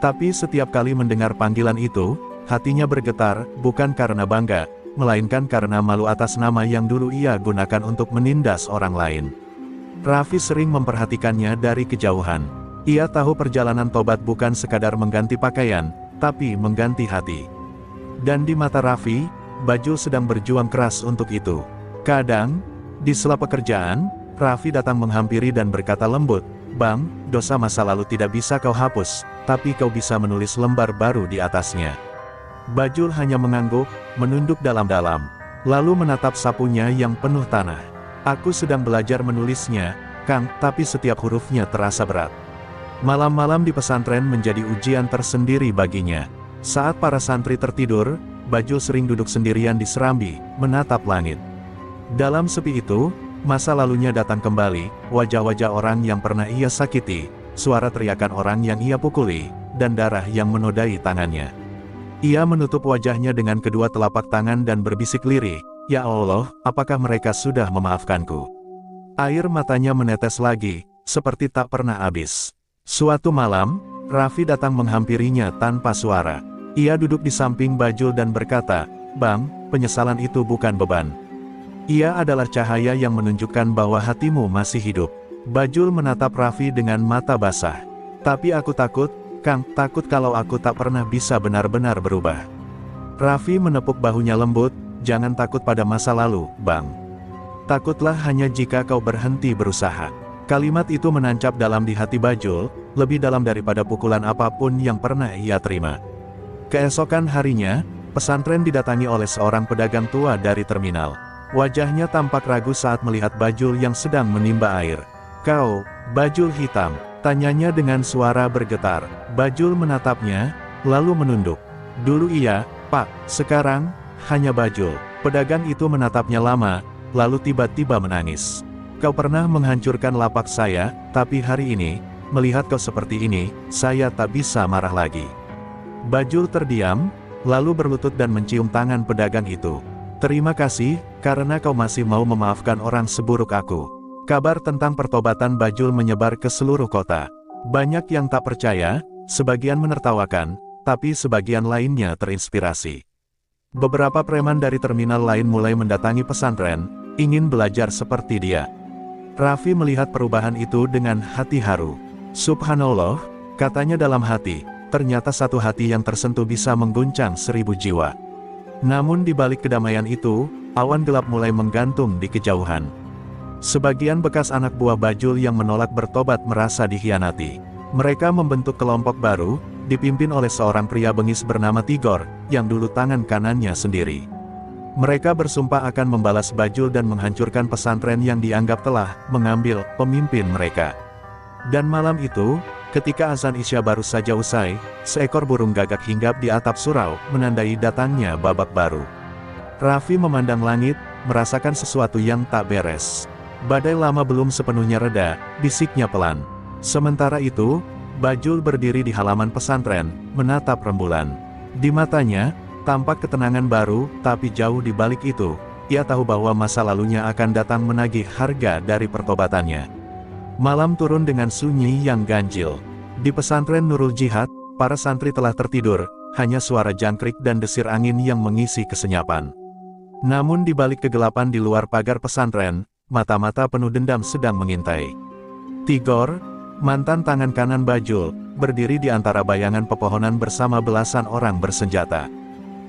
Tapi setiap kali mendengar panggilan itu, hatinya bergetar, bukan karena bangga, melainkan karena malu atas nama yang dulu ia gunakan untuk menindas orang lain. Raffi sering memperhatikannya dari kejauhan. Ia tahu perjalanan tobat bukan sekadar mengganti pakaian, tapi mengganti hati. Dan di mata Raffi, Bajul sedang berjuang keras untuk itu. Kadang, di sela pekerjaan, Raffi datang menghampiri dan berkata lembut, "Bang, dosa masa lalu tidak bisa kau hapus, tapi kau bisa menulis lembar baru di atasnya." Bajul hanya mengangguk, menunduk dalam-dalam, lalu menatap sapunya yang penuh tanah. "Aku sedang belajar menulisnya, Kang, tapi setiap hurufnya terasa berat." Malam-malam di pesantren menjadi ujian tersendiri baginya. Saat para santri tertidur, Bajul sering duduk sendirian di serambi, menatap langit. Dalam sepi itu, masa lalunya datang kembali, wajah-wajah orang yang pernah ia sakiti, suara teriakan orang yang ia pukuli, dan darah yang menodai tangannya. Ia menutup wajahnya dengan kedua telapak tangan dan berbisik lirih, "Ya Allah, apakah mereka sudah memaafkanku?" Air matanya menetes lagi, seperti tak pernah habis. Suatu malam, Raffi datang menghampirinya tanpa suara. Ia duduk di samping Bajul dan berkata, "Bang, penyesalan itu bukan beban. Ia adalah cahaya yang menunjukkan bahwa hatimu masih hidup." Bajul menatap Raffi dengan mata basah. "Tapi aku takut, Kang, takut kalau aku tak pernah bisa benar-benar berubah." Raffi menepuk bahunya lembut, "Jangan takut pada masa lalu, Bang. Takutlah hanya jika kau berhenti berusaha." Kalimat itu menancap dalam di hati Bajul, lebih dalam daripada pukulan apapun yang pernah ia terima. Keesokan harinya, pesantren didatangi oleh seorang pedagang tua dari terminal. Wajahnya tampak ragu saat melihat Bajul yang sedang menimba air. "Kau, Bajul hitam?" tanyanya dengan suara bergetar. Bajul menatapnya, lalu menunduk. "Dulu iya, Pak, sekarang, hanya Bajul." Pedagang itu menatapnya lama, lalu tiba-tiba menangis. "Kau pernah menghancurkan lapak saya, tapi hari ini, melihat kau seperti ini, saya tak bisa marah lagi." Bajul terdiam, lalu berlutut dan mencium tangan pedagang itu. "Terima kasih, karena kau masih mau memaafkan orang seburuk aku." Kabar tentang pertobatan Bajul menyebar ke seluruh kota. Banyak yang tak percaya, sebagian menertawakan, tapi sebagian lainnya terinspirasi. Beberapa preman dari terminal lain mulai mendatangi pesantren, ingin belajar seperti dia. Raffi melihat perubahan itu dengan hati haru. "Subhanallah," katanya dalam hati, "ternyata satu hati yang tersentuh bisa mengguncang 1000 jiwa." Namun di balik kedamaian itu, awan gelap mulai menggantung di kejauhan. Sebagian bekas anak buah Bajul yang menolak bertobat merasa dikhianati. Mereka membentuk kelompok baru, dipimpin oleh seorang pria bengis bernama Tigor, yang dulu tangan kanannya sendiri. Mereka bersumpah akan membalas Bajul dan menghancurkan pesantren yang dianggap telah mengambil pemimpin mereka. Dan malam itu, ketika azan Isya baru saja usai, seekor burung gagak hinggap di atap surau, menandai datangnya babak baru. Raffi memandang langit, merasakan sesuatu yang tak beres. Badai lama belum sepenuhnya reda, bisiknya pelan. Sementara itu, Bajul berdiri di halaman pesantren, menatap rembulan. Di matanya, tampak ketenangan baru, tapi jauh di balik itu, ia tahu bahwa masa lalunya akan datang menagih harga dari pertobatannya. Malam turun dengan sunyi yang ganjil. Di pesantren Nurul Jihad, para santri telah tertidur, hanya suara jangkrik dan desir angin yang mengisi kesenyapan. Namun di balik kegelapan di luar pagar pesantren, mata-mata penuh dendam sedang mengintai. Tigor, mantan tangan kanan Bajul, berdiri di antara bayangan pepohonan bersama belasan orang bersenjata.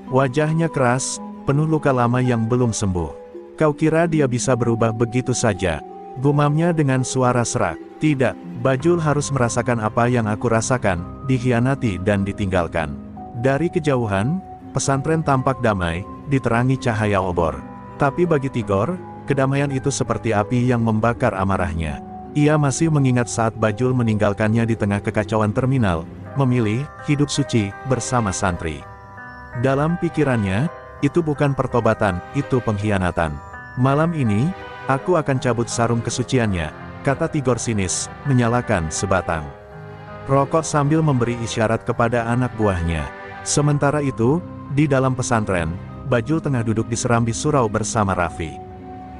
Wajahnya keras, penuh luka lama yang belum sembuh. "Kau kira dia bisa berubah begitu saja?" gumamnya dengan suara serak. "Tidak, Bajul harus merasakan apa yang aku rasakan, dikhianati dan ditinggalkan." Dari kejauhan, pesantren tampak damai, diterangi cahaya obor. Tapi bagi Tigor, kedamaian itu seperti api yang membakar amarahnya. Ia masih mengingat saat Bajul meninggalkannya di tengah kekacauan terminal, memilih hidup suci bersama santri. Dalam pikirannya, itu bukan pertobatan, itu pengkhianatan. "Malam ini, aku akan cabut sarung kesuciannya," kata Tigor sinis, menyalakan sebatang rokok sambil memberi isyarat kepada anak buahnya. Sementara itu, di dalam pesantren, Bajul tengah duduk di serambi surau bersama Raffi.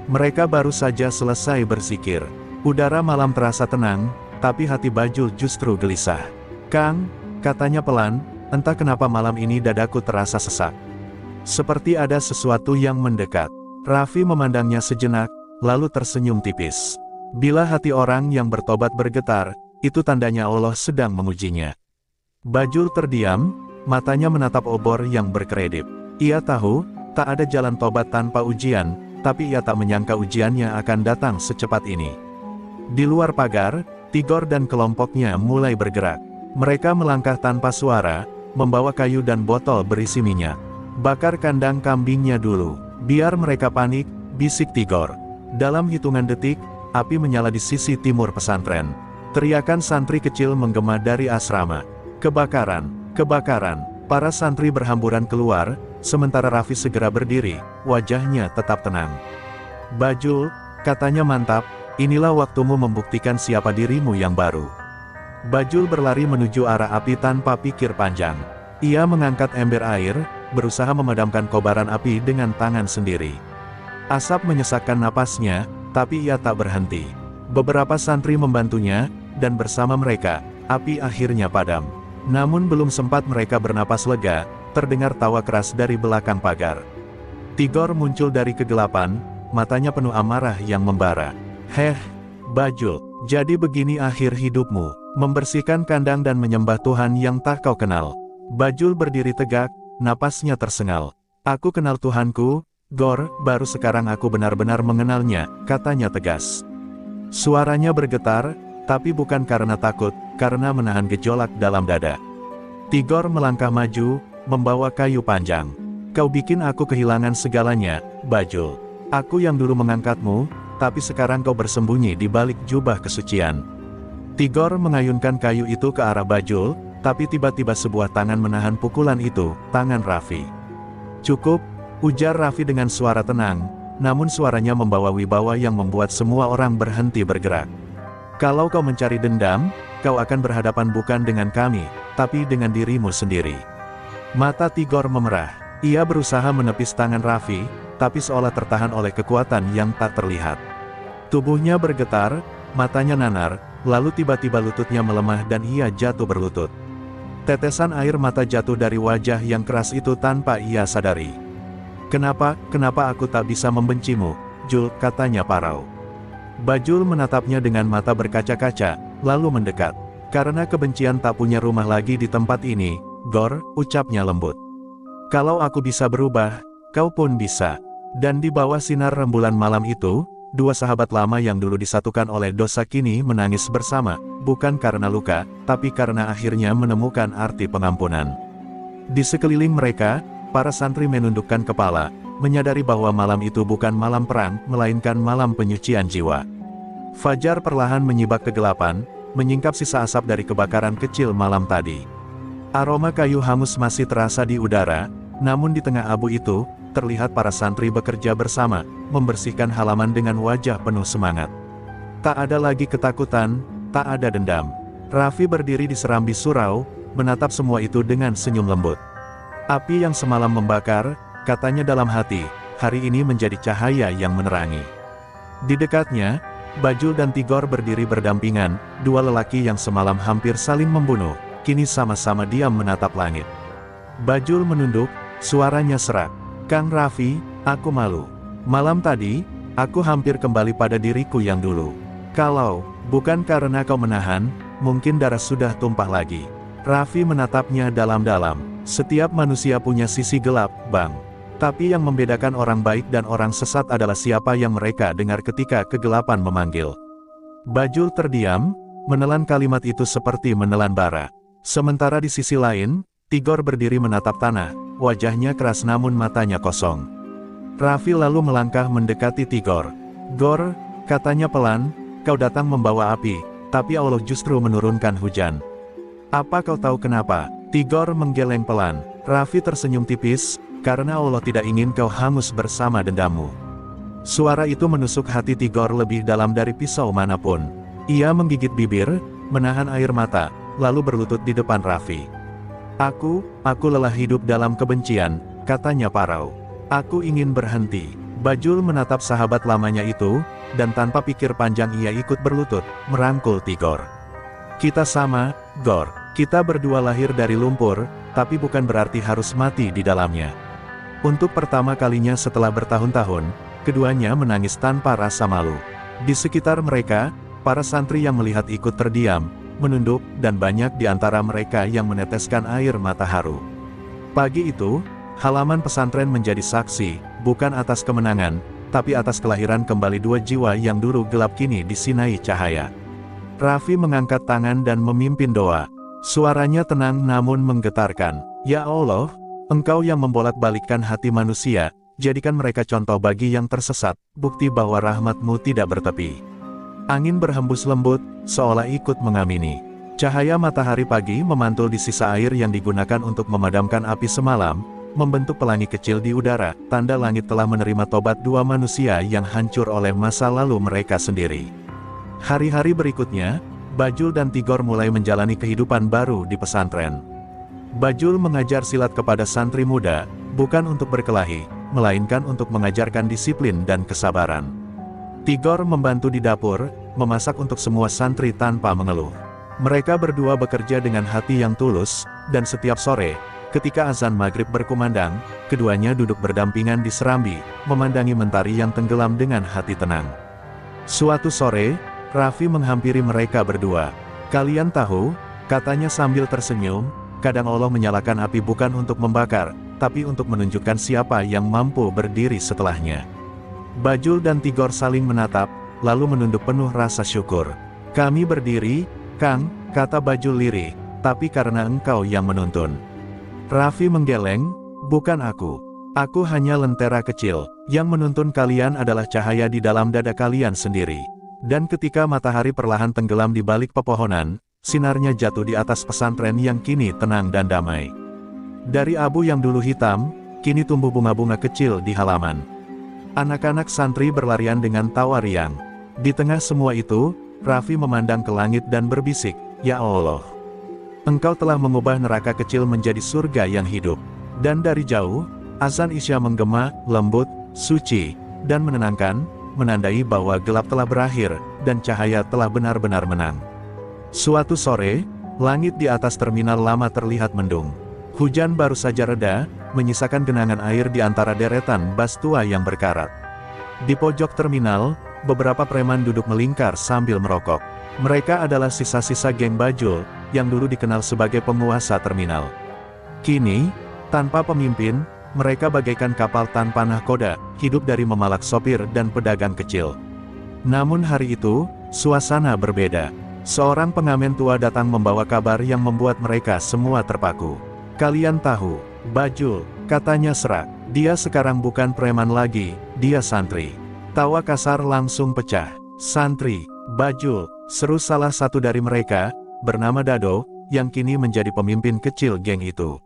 Mereka baru saja selesai berzikir. Udara malam terasa tenang, tapi hati Bajul justru gelisah. "Kang," katanya pelan, "entah kenapa malam ini dadaku terasa sesak. Seperti ada sesuatu yang mendekat." Raffi memandangnya sejenak, lalu tersenyum tipis. Bila hati orang yang bertobat bergetar, itu tandanya Allah sedang mengujinya. Bajul terdiam, matanya menatap obor yang berkedip. Ia tahu, tak ada jalan tobat tanpa ujian, tapi ia tak menyangka ujiannya akan datang secepat ini. Di luar pagar, Tigor dan kelompoknya mulai bergerak. Mereka melangkah tanpa suara, membawa kayu dan botol berisi minyak. "Bakar kandang kambingnya dulu, biar mereka panik," bisik Tigor. Dalam hitungan detik, api menyala di sisi timur pesantren. Teriakan santri kecil menggema dari asrama. "Kebakaran! Kebakaran!" Para santri berhamburan keluar, sementara Raffi segera berdiri, wajahnya tetap tenang. "Bajul," katanya mantap, "inilah waktumu membuktikan siapa dirimu yang baru." Bajul berlari menuju arah api tanpa pikir panjang. Ia mengangkat ember air, berusaha memadamkan kobaran api dengan tangan sendiri. Asap menyesakkan napasnya, tapi ia tak berhenti. Beberapa santri membantunya, dan bersama mereka, api akhirnya padam. Namun belum sempat mereka bernapas lega, terdengar tawa keras dari belakang pagar. Tigor muncul dari kegelapan, matanya penuh amarah yang membara. "Heh, Bajul, jadi begini akhir hidupmu, membersihkan kandang dan menyembah Tuhan yang tak kau kenal." Bajul berdiri tegak, napasnya tersengal. "Aku kenal Tuhanku, Gor, baru sekarang aku benar-benar mengenalnya," katanya tegas. Suaranya bergetar, tapi bukan karena takut, karena menahan gejolak dalam dada. Tigor melangkah maju, membawa kayu panjang. "Kau bikin aku kehilangan segalanya, Bajul. Aku yang dulu mengangkatmu, tapi sekarang kau bersembunyi di balik jubah kesucian." Tigor mengayunkan kayu itu ke arah Bajul, tapi tiba-tiba sebuah tangan menahan pukulan itu, tangan Raffi. "Cukup," ujar Raffi dengan suara tenang, namun suaranya membawa wibawa yang membuat semua orang berhenti bergerak. "Kalau kau mencari dendam, kau akan berhadapan bukan dengan kami, tapi dengan dirimu sendiri." Mata Tigor memerah. Ia berusaha menepis tangan Raffi, tapi seolah tertahan oleh kekuatan yang tak terlihat. Tubuhnya bergetar, matanya nanar, lalu tiba-tiba lututnya melemah dan ia jatuh berlutut. Tetesan air mata jatuh dari wajah yang keras itu tanpa ia sadari. Kenapa aku tak bisa membencimu, Jul?" katanya parau. Bajul menatapnya dengan mata berkaca-kaca, lalu mendekat. "Karena kebencian tak punya rumah lagi di tempat ini, Gor," ucapnya lembut. "Kalau aku bisa berubah, kau pun bisa." Dan di bawah sinar rembulan malam itu, dua sahabat lama yang dulu disatukan oleh dosa kini menangis bersama, bukan karena luka, tapi karena akhirnya menemukan arti pengampunan. Di sekeliling mereka, para santri menundukkan kepala, menyadari bahwa malam itu bukan malam perang, melainkan malam penyucian jiwa. Fajar perlahan menyibak kegelapan, menyingkap sisa asap dari kebakaran kecil malam tadi. Aroma kayu hangus masih terasa di udara, namun di tengah abu itu, terlihat para santri bekerja bersama, membersihkan halaman dengan wajah penuh semangat. Tak ada lagi ketakutan, tak ada dendam. Raffi berdiri di serambi surau, menatap semua itu dengan senyum lembut. Api yang semalam membakar, katanya dalam hati, hari ini menjadi cahaya yang menerangi. Di dekatnya, Bajul dan Tigor berdiri berdampingan, dua lelaki yang semalam hampir saling membunuh, kini sama-sama diam menatap langit. Bajul menunduk, suaranya serak. Kang Raffi, aku malu. Malam tadi, aku hampir kembali pada diriku yang dulu. Kalau bukan karena kau menahan, mungkin darah sudah tumpah lagi. Raffi menatapnya dalam-dalam. Setiap manusia punya sisi gelap, Bang. Tapi yang membedakan orang baik dan orang sesat adalah siapa yang mereka dengar ketika kegelapan memanggil. Bajul terdiam, menelan kalimat itu seperti menelan bara. Sementara di sisi lain, Tigor berdiri menatap tanah, wajahnya keras namun matanya kosong. Raffi lalu melangkah mendekati Tigor. Gor, katanya pelan, kau datang membawa api, tapi Allah justru menurunkan hujan. Apa kau tahu kenapa? Tigor menggeleng pelan. Raffi tersenyum tipis, karena Allah tidak ingin kau hangus bersama dendammu. Suara itu menusuk hati Tigor lebih dalam dari pisau manapun. Ia menggigit bibir, menahan air mata, lalu berlutut di depan Raffi. Aku lelah hidup dalam kebencian, katanya parau. Aku ingin berhenti. Bajul menatap sahabat lamanya itu, dan tanpa pikir panjang ia ikut berlutut, merangkul Tigor. Kita sama, Gor. Kita berdua lahir dari lumpur, tapi bukan berarti harus mati di dalamnya. Untuk pertama kalinya setelah bertahun-tahun, keduanya menangis tanpa rasa malu. Di sekitar mereka, para santri yang melihat ikut terdiam, menunduk, dan banyak di antara mereka yang meneteskan air mata haru. Pagi itu, halaman pesantren menjadi saksi, bukan atas kemenangan, tapi atas kelahiran kembali dua jiwa yang dulu gelap kini disinai cahaya. Raffi mengangkat tangan dan memimpin doa. Suaranya tenang namun menggetarkan. Ya Allah, Engkau yang membolak-balikkan hati manusia, jadikan mereka contoh bagi yang tersesat, bukti bahwa rahmat-Mu tidak bertepi. Angin berhembus lembut, seolah ikut mengamini. Cahaya matahari pagi memantul di sisa air yang digunakan untuk memadamkan api semalam, membentuk pelangi kecil di udara, tanda langit telah menerima tobat dua manusia yang hancur oleh masa lalu mereka sendiri. Hari-hari berikutnya, Bajul dan Tigor mulai menjalani kehidupan baru di pesantren. Bajul mengajar silat kepada santri muda, bukan untuk berkelahi, melainkan untuk mengajarkan disiplin dan kesabaran. Tigor membantu di dapur, memasak untuk semua santri tanpa mengeluh. Mereka berdua bekerja dengan hati yang tulus, dan setiap sore, ketika azan maghrib berkumandang, keduanya duduk berdampingan di serambi, memandangi mentari yang tenggelam dengan hati tenang. Suatu sore, Raffi menghampiri mereka berdua. Kalian tahu, katanya sambil tersenyum, kadang Allah menyalakan api bukan untuk membakar, tapi untuk menunjukkan siapa yang mampu berdiri setelahnya. Bajul dan Tigor saling menatap, lalu menunduk penuh rasa syukur. Kami berdiri, Kang, kata Bajul lirih, tapi karena engkau yang menuntun. Raffi menggeleng, bukan aku. Aku hanya lentera kecil, yang menuntun kalian adalah cahaya di dalam dada kalian sendiri. Dan ketika matahari perlahan tenggelam di balik pepohonan, sinarnya jatuh di atas pesantren yang kini tenang dan damai. Dari abu yang dulu hitam, kini tumbuh bunga-bunga kecil di halaman. Anak-anak santri berlarian dengan tawa riang. Di tengah semua itu, Raffi memandang ke langit dan berbisik, Ya Allah, Engkau telah mengubah neraka kecil menjadi surga yang hidup. Dan dari jauh, azan Isya menggema, lembut, suci, dan menenangkan, menandai bahwa gelap telah berakhir, dan cahaya telah benar-benar menang. Suatu sore, langit di atas terminal lama terlihat mendung. Hujan baru saja reda, menyisakan genangan air di antara deretan bas tua yang berkarat. Di pojok terminal, beberapa preman duduk melingkar sambil merokok. Mereka adalah sisa-sisa geng Bajul, yang dulu dikenal sebagai penguasa terminal. Kini, tanpa pemimpin, mereka bagaikan kapal tanpa nahkoda, hidup dari memalak sopir dan pedagang kecil. Namun hari itu, suasana berbeda. Seorang pengamen tua datang membawa kabar yang membuat mereka semua terpaku. Kalian tahu, Bajul, katanya serak, dia sekarang bukan preman lagi, dia santri. Tawa kasar langsung pecah. Santri, Bajul, seru salah satu dari mereka, bernama Dado, yang kini menjadi pemimpin kecil geng itu.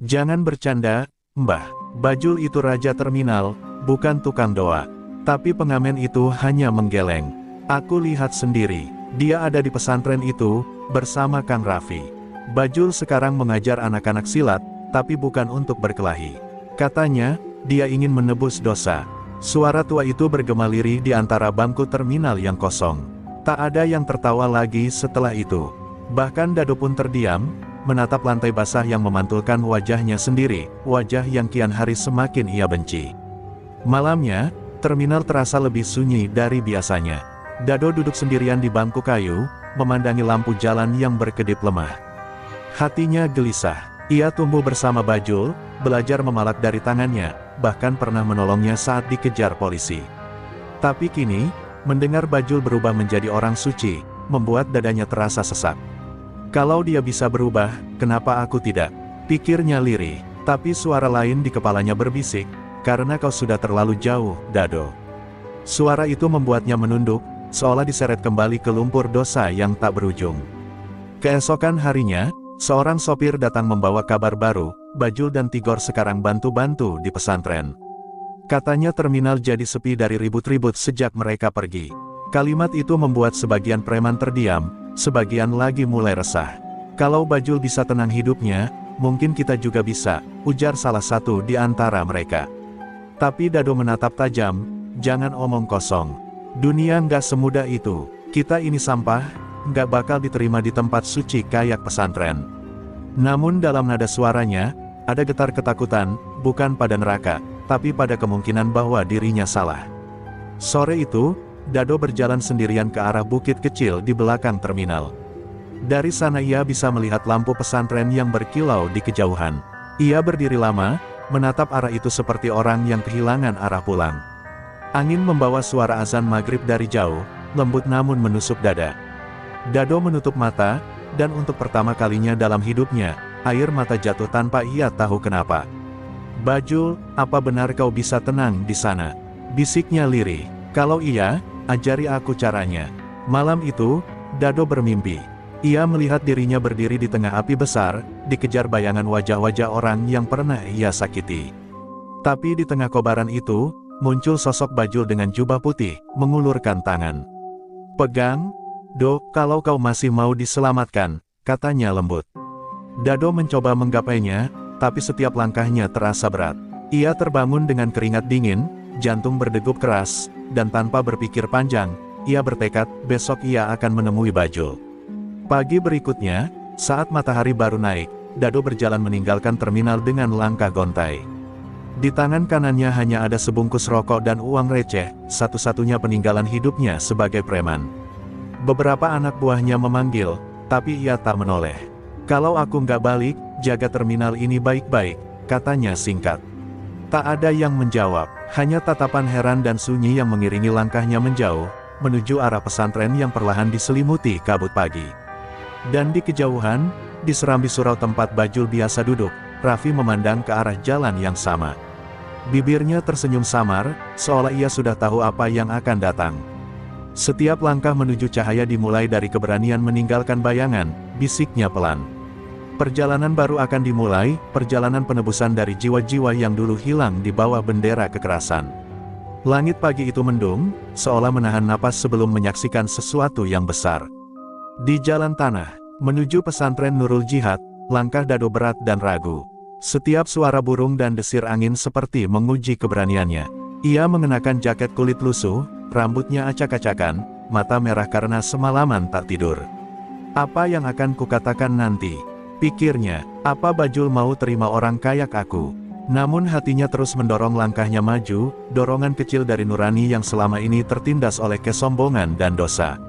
Jangan bercanda, Mbah, Bajul itu raja terminal, bukan tukang doa. Tapi pengamen itu hanya menggeleng. Aku lihat sendiri. Dia ada di pesantren itu, bersama Kang Raffi. Bajul sekarang mengajar anak-anak silat, tapi bukan untuk berkelahi. Katanya, dia ingin menebus dosa. Suara tua itu bergema lirih di antara bangku terminal yang kosong. Tak ada yang tertawa lagi setelah itu. Bahkan Dado pun terdiam, menatap lantai basah yang memantulkan wajahnya sendiri, wajah yang kian hari semakin ia benci. Malamnya, terminal terasa lebih sunyi dari biasanya. Dado duduk sendirian di bangku kayu, memandangi lampu jalan yang berkedip lemah. Hatinya gelisah. Ia tumbuh bersama Bajul, belajar memalak dari tangannya, bahkan pernah menolongnya saat dikejar polisi. Tapi kini, mendengar Bajul berubah menjadi orang suci, membuat dadanya terasa sesak. Kalau dia bisa berubah, kenapa aku tidak? Pikirnya lirih, tapi suara lain di kepalanya berbisik, karena kau sudah terlalu jauh, Dado. Suara itu membuatnya menunduk, seolah diseret kembali ke lumpur dosa yang tak berujung. Keesokan harinya, seorang sopir datang membawa kabar baru, Bajul dan Tigor sekarang bantu-bantu di pesantren. Katanya terminal jadi sepi dari ribut-ribut sejak mereka pergi. Kalimat itu membuat sebagian preman terdiam, sebagian lagi mulai resah. Kalau Bajul bisa tenang hidupnya, mungkin kita juga bisa, ujar salah satu di antara mereka. Tapi Dado menatap tajam, jangan omong kosong. Dunia nggak semudah itu, kita ini sampah, nggak bakal diterima di tempat suci kayak pesantren. Namun dalam nada suaranya, ada getar ketakutan, bukan pada neraka, tapi pada kemungkinan bahwa dirinya salah. Sore itu, Dado berjalan sendirian ke arah bukit kecil di belakang terminal. Dari sana ia bisa melihat lampu pesantren yang berkilau di kejauhan. Ia berdiri lama, menatap arah itu seperti orang yang kehilangan arah pulang. Angin membawa suara azan maghrib dari jauh, lembut namun menusuk dada. Dado menutup mata, dan untuk pertama kalinya dalam hidupnya, air mata jatuh tanpa ia tahu kenapa. Bajul, apa benar kau bisa tenang di sana? Bisiknya lirih. Kalau iya, ajari aku caranya. Malam itu, Dado bermimpi. Ia melihat dirinya berdiri di tengah api besar, dikejar bayangan wajah-wajah orang yang pernah ia sakiti. Tapi di tengah kobaran itu, muncul sosok Bajul dengan jubah putih, mengulurkan tangan. Pegang, Do, kalau kau masih mau diselamatkan, katanya lembut. Dado mencoba menggapainya, tapi setiap langkahnya terasa berat. Ia terbangun dengan keringat dingin, jantung berdegup keras, dan tanpa berpikir panjang, ia bertekad, besok ia akan menemui Bajul. Pagi berikutnya, saat matahari baru naik, Dado berjalan meninggalkan terminal dengan langkah gontai. Di tangan kanannya hanya ada sebungkus rokok dan uang receh, satu-satunya peninggalan hidupnya sebagai preman. Beberapa anak buahnya memanggil, tapi ia tak menoleh. Kalau aku nggak balik, jaga terminal ini baik-baik, katanya singkat. Tak ada yang menjawab, hanya tatapan heran dan sunyi yang mengiringi langkahnya menjauh, menuju arah pesantren yang perlahan diselimuti kabut pagi. Dan di kejauhan, di serambi surau tempat Bajul biasa duduk, Raffi memandang ke arah jalan yang sama. Bibirnya tersenyum samar, seolah ia sudah tahu apa yang akan datang. Setiap langkah menuju cahaya dimulai dari keberanian meninggalkan bayangan, bisiknya pelan. Perjalanan baru akan dimulai, perjalanan penebusan dari jiwa-jiwa yang dulu hilang di bawah bendera kekerasan. Langit pagi itu mendung, seolah menahan napas sebelum menyaksikan sesuatu yang besar. Di jalan tanah, menuju pesantren Nurul Jihad, langkah Dado berat dan ragu. Setiap suara burung dan desir angin seperti menguji keberaniannya. Ia mengenakan jaket kulit lusuh, rambutnya acak-acakan, mata merah karena semalaman tak tidur. Apa yang akan kukatakan nanti? Pikirnya, apa Bajul mau terima orang kayak aku? Namun hatinya terus mendorong langkahnya maju, dorongan kecil dari nurani yang selama ini tertindas oleh kesombongan dan dosa.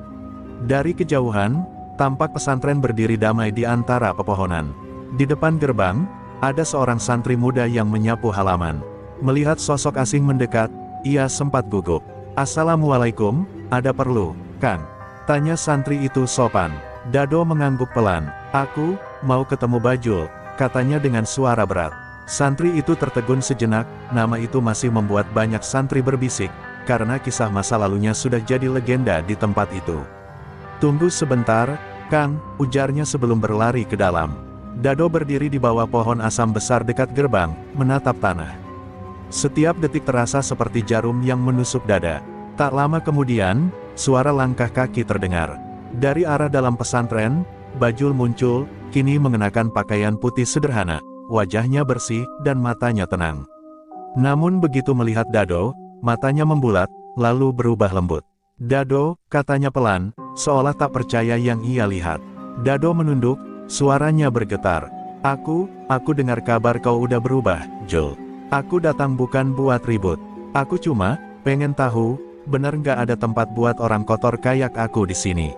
Dari kejauhan, tampak pesantren berdiri damai di antara pepohonan. Di depan gerbang, ada seorang santri muda yang menyapu halaman. Melihat sosok asing mendekat, ia sempat gugup. Assalamualaikum, ada perlu, Kang? Tanya santri itu sopan. Dado mengangguk pelan. Aku mau ketemu Bajul, katanya dengan suara berat. Santri itu tertegun sejenak, nama itu masih membuat banyak santri berbisik, karena kisah masa lalunya sudah jadi legenda di tempat itu. Tunggu sebentar, Kang, ujarnya sebelum berlari ke dalam. Dado berdiri di bawah pohon asam besar dekat gerbang, menatap tanah. Setiap detik terasa seperti jarum yang menusuk dada. Tak lama kemudian, suara langkah kaki terdengar. Dari arah dalam pesantren, Bajul muncul, kini mengenakan pakaian putih sederhana, wajahnya bersih dan matanya tenang. Namun begitu melihat Dado, matanya membulat, lalu berubah lembut. "Dado," katanya pelan, seolah tak percaya yang ia lihat. Dado menunduk, suaranya bergetar. Aku dengar kabar kau udah berubah, Jul. Aku datang bukan buat ribut. Aku cuma pengen tahu, bener nggak ada tempat buat orang kotor kayak aku di sini."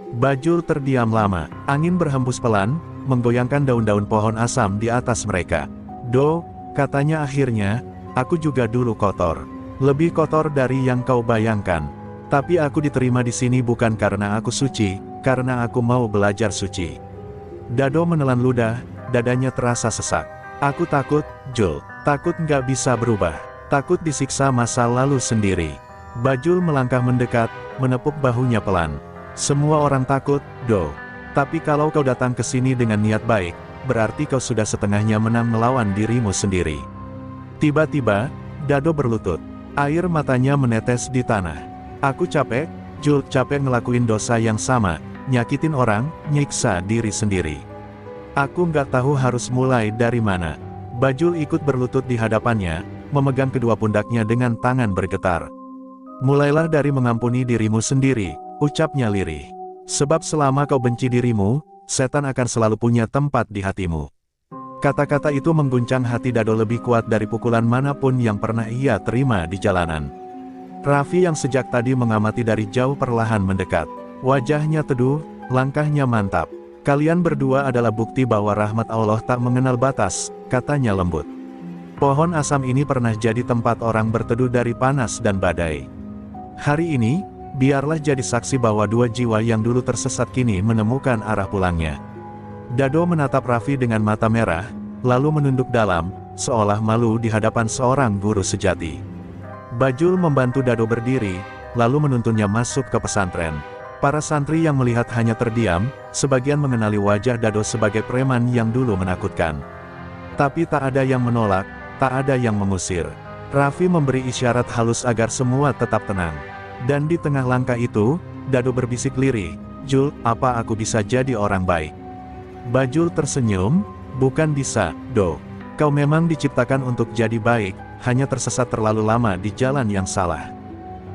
Bajul terdiam lama. Angin berhembus pelan, menggoyangkan daun-daun pohon asam di atas mereka. "Do," katanya akhirnya, "aku juga dulu kotor. Lebih kotor dari yang kau bayangkan. Tapi aku diterima di sini bukan karena aku suci, karena aku mau belajar suci." Dado menelan ludah, dadanya terasa sesak. "Aku takut, Jul. Takut nggak bisa berubah. Takut disiksa masa lalu sendiri." Bajul melangkah mendekat, menepuk bahunya pelan. "Semua orang takut, Do. Tapi kalau kau datang ke sini dengan niat baik, berarti kau sudah setengahnya menang melawan dirimu sendiri." Tiba-tiba, Dado berlutut. Air matanya menetes di tanah. "Aku capek, Jul, capek ngelakuin dosa yang sama, nyakitin orang, nyiksa diri sendiri. Aku nggak tahu harus mulai dari mana." Bajul ikut berlutut di hadapannya, memegang kedua pundaknya dengan tangan bergetar. "Mulailah dari mengampuni dirimu sendiri," ucapnya lirih. "Sebab selama kau benci dirimu, setan akan selalu punya tempat di hatimu." Kata-kata itu mengguncang hati Dado lebih kuat dari pukulan manapun yang pernah ia terima di jalanan. Raffi yang sejak tadi mengamati dari jauh perlahan mendekat. Wajahnya teduh, langkahnya mantap. "Kalian berdua adalah bukti bahwa rahmat Allah tak mengenal batas," katanya lembut. "Pohon asam ini pernah jadi tempat orang berteduh dari panas dan badai. Hari ini, biarlah jadi saksi bahwa dua jiwa yang dulu tersesat kini menemukan arah pulangnya." Dado menatap Raffi dengan mata merah, lalu menunduk dalam, seolah malu di hadapan seorang guru sejati. Bajul membantu Dado berdiri, lalu menuntunnya masuk ke pesantren. Para santri yang melihat hanya terdiam, sebagian mengenali wajah Dado sebagai preman yang dulu menakutkan. Tapi tak ada yang menolak, tak ada yang mengusir. Raffi memberi isyarat halus agar semua tetap tenang. Dan di tengah langkah itu, Dado berbisik lirih, "Jul, apa aku bisa jadi orang baik?" Bajul tersenyum, "Bukan bisa, Do. Kau memang diciptakan untuk jadi baik, hanya tersesat terlalu lama di jalan yang salah."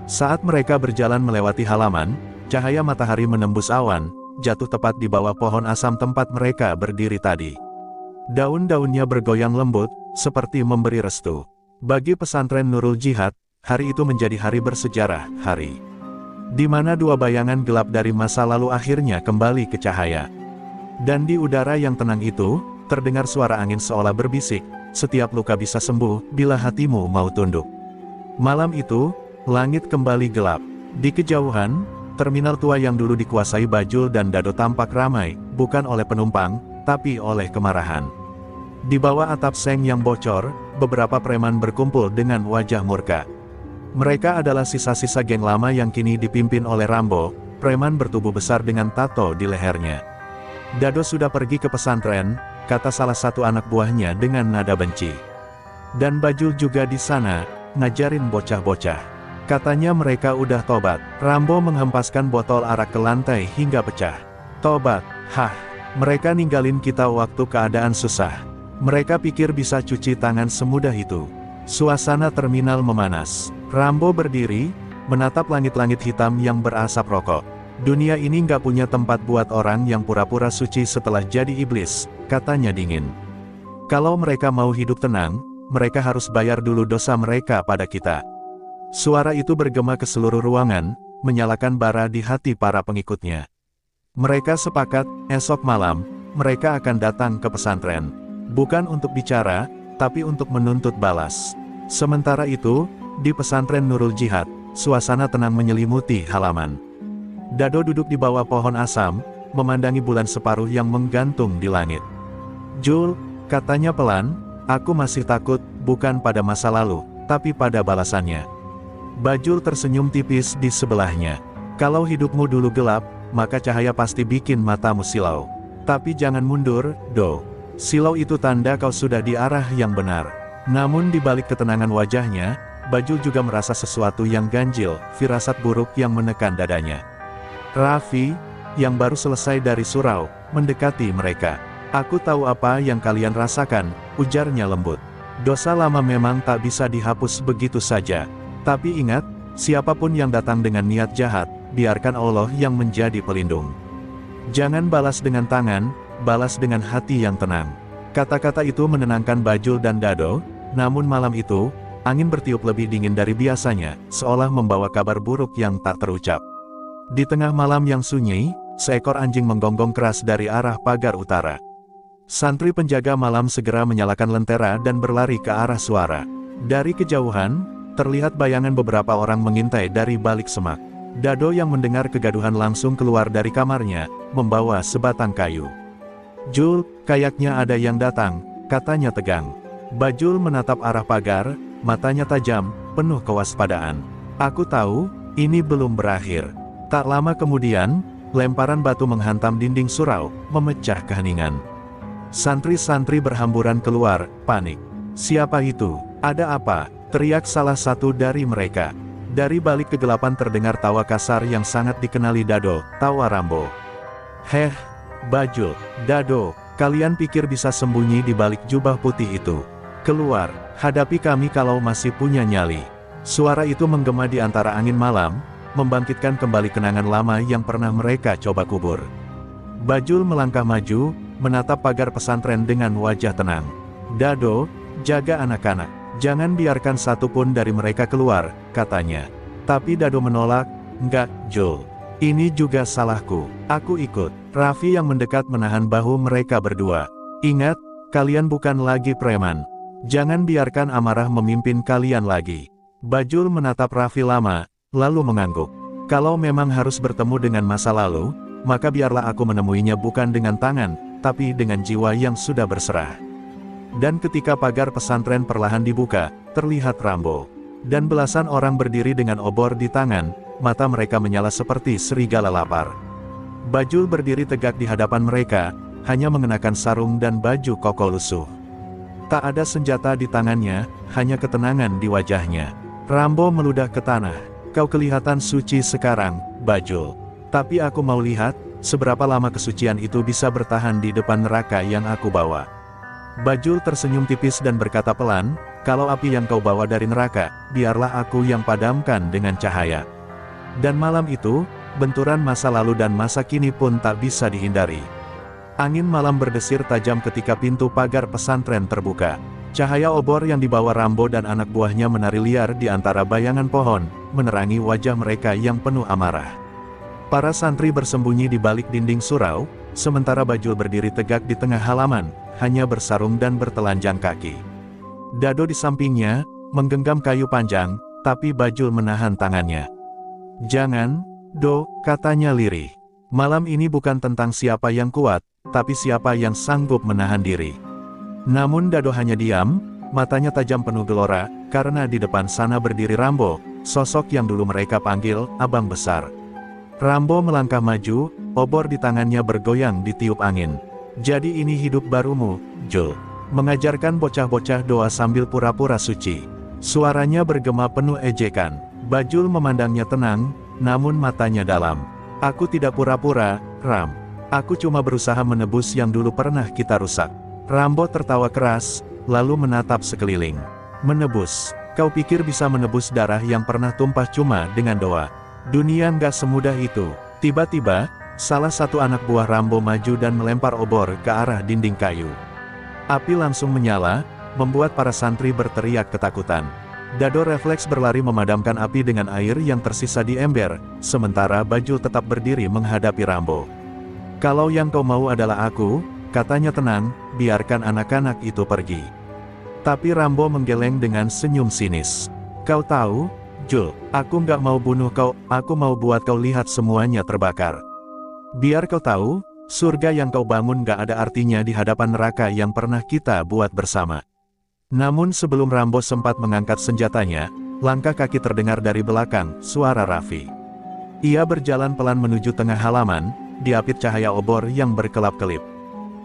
Saat mereka berjalan melewati halaman, cahaya matahari menembus awan, jatuh tepat di bawah pohon asam tempat mereka berdiri tadi. Daun-daunnya bergoyang lembut, seperti memberi restu. Bagi pesantren Nurul Jihad, hari itu menjadi hari bersejarah, hari di mana dua bayangan gelap dari masa lalu akhirnya kembali ke cahaya. Dan di udara yang tenang itu, terdengar suara angin seolah berbisik, "Setiap luka bisa sembuh, bila hatimu mau tunduk." Malam itu, langit kembali gelap. Di kejauhan, terminal tua yang dulu dikuasai Bajul dan Dado tampak ramai, bukan oleh penumpang, tapi oleh kemarahan. Di bawah atap seng yang bocor, beberapa preman berkumpul dengan wajah murka. Mereka adalah sisa-sisa geng lama yang kini dipimpin oleh Rambo, preman bertubuh besar dengan tato di lehernya. "Dado sudah pergi ke pesantren," kata salah satu anak buahnya dengan nada benci. "Dan Bajul juga di sana, ngajarin bocah-bocah. Katanya mereka udah tobat." Rambo menghempaskan botol arak ke lantai hingga pecah. "Tobat? Hah? Mereka ninggalin kita waktu keadaan susah. Mereka pikir bisa cuci tangan semudah itu." Suasana terminal memanas. Rambo berdiri, menatap langit-langit hitam yang berasap rokok. "Dunia ini nggak punya tempat buat orang yang pura-pura suci setelah jadi iblis," katanya dingin. "Kalau mereka mau hidup tenang, mereka harus bayar dulu dosa mereka pada kita." Suara itu bergema ke seluruh ruangan, menyalakan bara di hati para pengikutnya. Mereka sepakat, esok malam, mereka akan datang ke pesantren. Bukan untuk bicara, tapi untuk menuntut balas. Sementara itu, di pesantren Nurul Jihad, suasana tenang menyelimuti halaman. Dado duduk di bawah pohon asam, memandangi bulan separuh yang menggantung di langit. "Jul," katanya pelan, "aku masih takut, bukan pada masa lalu, tapi pada balasannya." Bajul tersenyum tipis di sebelahnya. "Kalau hidupmu dulu gelap, maka cahaya pasti bikin matamu silau. Tapi jangan mundur, Do. Silau itu tanda kau sudah di arah yang benar." Namun di balik ketenangan wajahnya, Bajul juga merasa sesuatu yang ganjil, firasat buruk yang menekan dadanya. "Raffi," yang baru selesai dari surau, mendekati mereka. "Aku tahu apa yang kalian rasakan," ujarnya lembut. "Dosa lama memang tak bisa dihapus begitu saja. Tapi ingat, siapapun yang datang dengan niat jahat, biarkan Allah yang menjadi pelindung. Jangan balas dengan tangan, balas dengan hati yang tenang." Kata-kata itu menenangkan Bajul dan Dado, namun malam itu, angin bertiup lebih dingin dari biasanya, seolah membawa kabar buruk yang tak terucap. Di tengah malam yang sunyi, seekor anjing menggonggong keras dari arah pagar utara. Santri penjaga malam segera menyalakan lentera dan berlari ke arah suara. Dari kejauhan, terlihat bayangan beberapa orang mengintai dari balik semak. Dado yang mendengar kegaduhan langsung keluar dari kamarnya, membawa sebatang kayu. "Jul, kayaknya ada yang datang," katanya tegang. Bajul menatap arah pagar, matanya tajam, penuh kewaspadaan. "Aku tahu, ini belum berakhir." Tak lama kemudian, lemparan batu menghantam dinding surau, memecah keheningan. Santri-santri berhamburan keluar, panik. "Siapa itu? Ada apa?" teriak salah satu dari mereka. Dari balik kegelapan terdengar tawa kasar yang sangat dikenali Dado, tawa Rambo. "Heh, Bajul, Dado, kalian pikir bisa sembunyi di balik jubah putih itu? Keluar, hadapi kami kalau masih punya nyali." Suara itu menggema di antara angin malam, membangkitkan kembali kenangan lama yang pernah mereka coba kubur. Bajul melangkah maju, menatap pagar pesantren dengan wajah tenang. "Dado, jaga anak-anak. Jangan biarkan satu pun dari mereka keluar," katanya. Tapi Dado menolak. "Enggak, Jul. Ini juga salahku. Aku ikut." Raffi yang mendekat menahan bahu mereka berdua. "Ingat, kalian bukan lagi preman. Jangan biarkan amarah memimpin kalian lagi." Bajul menatap Raffi lama, lalu mengangguk. "Kalau memang harus bertemu dengan masa lalu, maka biarlah aku menemuinya bukan dengan tangan, tapi dengan jiwa yang sudah berserah." Dan ketika pagar pesantren perlahan dibuka, terlihat Rambo dan belasan orang berdiri dengan obor di tangan, mata mereka menyala seperti serigala lapar. Bajul berdiri tegak di hadapan mereka, hanya mengenakan sarung dan baju koko lusuh. Tak ada senjata di tangannya, hanya ketenangan di wajahnya. Rambo meludah ke tanah. "Kau kelihatan suci sekarang, Bajul. Tapi aku mau lihat, seberapa lama kesucian itu bisa bertahan di depan neraka yang aku bawa." Bajul tersenyum tipis dan berkata pelan, "Kalau api yang kau bawa dari neraka, biarlah aku yang padamkan dengan cahaya." Dan malam itu, benturan masa lalu dan masa kini pun tak bisa dihindari. Angin malam berdesir tajam ketika pintu pagar pesantren terbuka. Cahaya obor yang dibawa Rambo dan anak buahnya menari liar di antara bayangan pohon, menerangi wajah mereka yang penuh amarah. Para santri bersembunyi di balik dinding surau, sementara Bajul berdiri tegak di tengah halaman, hanya bersarung dan bertelanjang kaki. Dado di sampingnya, menggenggam kayu panjang, tapi Bajul menahan tangannya. "Jangan, Do," katanya lirih. "Malam ini bukan tentang siapa yang kuat, tapi siapa yang sanggup menahan diri." Namun Dado hanya diam, matanya tajam penuh gelora, karena di depan sana berdiri Rambo, sosok yang dulu mereka panggil Abang Besar. Rambo melangkah maju, obor di tangannya bergoyang ditiup angin. "Jadi ini hidup barumu, Jul. Mengajarkan bocah-bocah doa sambil pura-pura suci." Suaranya bergema penuh ejekan. Bajul memandangnya tenang, namun matanya dalam. "Aku tidak pura-pura, Ram. Aku cuma berusaha menebus yang dulu pernah kita rusak." Rambo tertawa keras, lalu menatap sekeliling. "Menebus? Kau pikir bisa menebus darah yang pernah tumpah cuma dengan doa? Dunia nggak semudah itu." Tiba-tiba, salah satu anak buah Rambo maju dan melempar obor ke arah dinding kayu. Api langsung menyala, membuat para santri berteriak ketakutan. Dado refleks berlari memadamkan api dengan air yang tersisa di ember, sementara Bajul tetap berdiri menghadapi Rambo. "Kalau yang kau mau adalah aku," katanya tenang, "biarkan anak-anak itu pergi." Tapi Rambo menggeleng dengan senyum sinis. "Kau tahu, Jul, aku nggak mau bunuh kau, aku mau buat kau lihat semuanya terbakar. Biar kau tahu, surga yang kau bangun nggak ada artinya di hadapan neraka yang pernah kita buat bersama." Namun sebelum Rambo sempat mengangkat senjatanya, langkah kaki terdengar dari belakang, suara Raffi. Ia berjalan pelan menuju tengah halaman, diapit cahaya obor yang berkelap-kelip.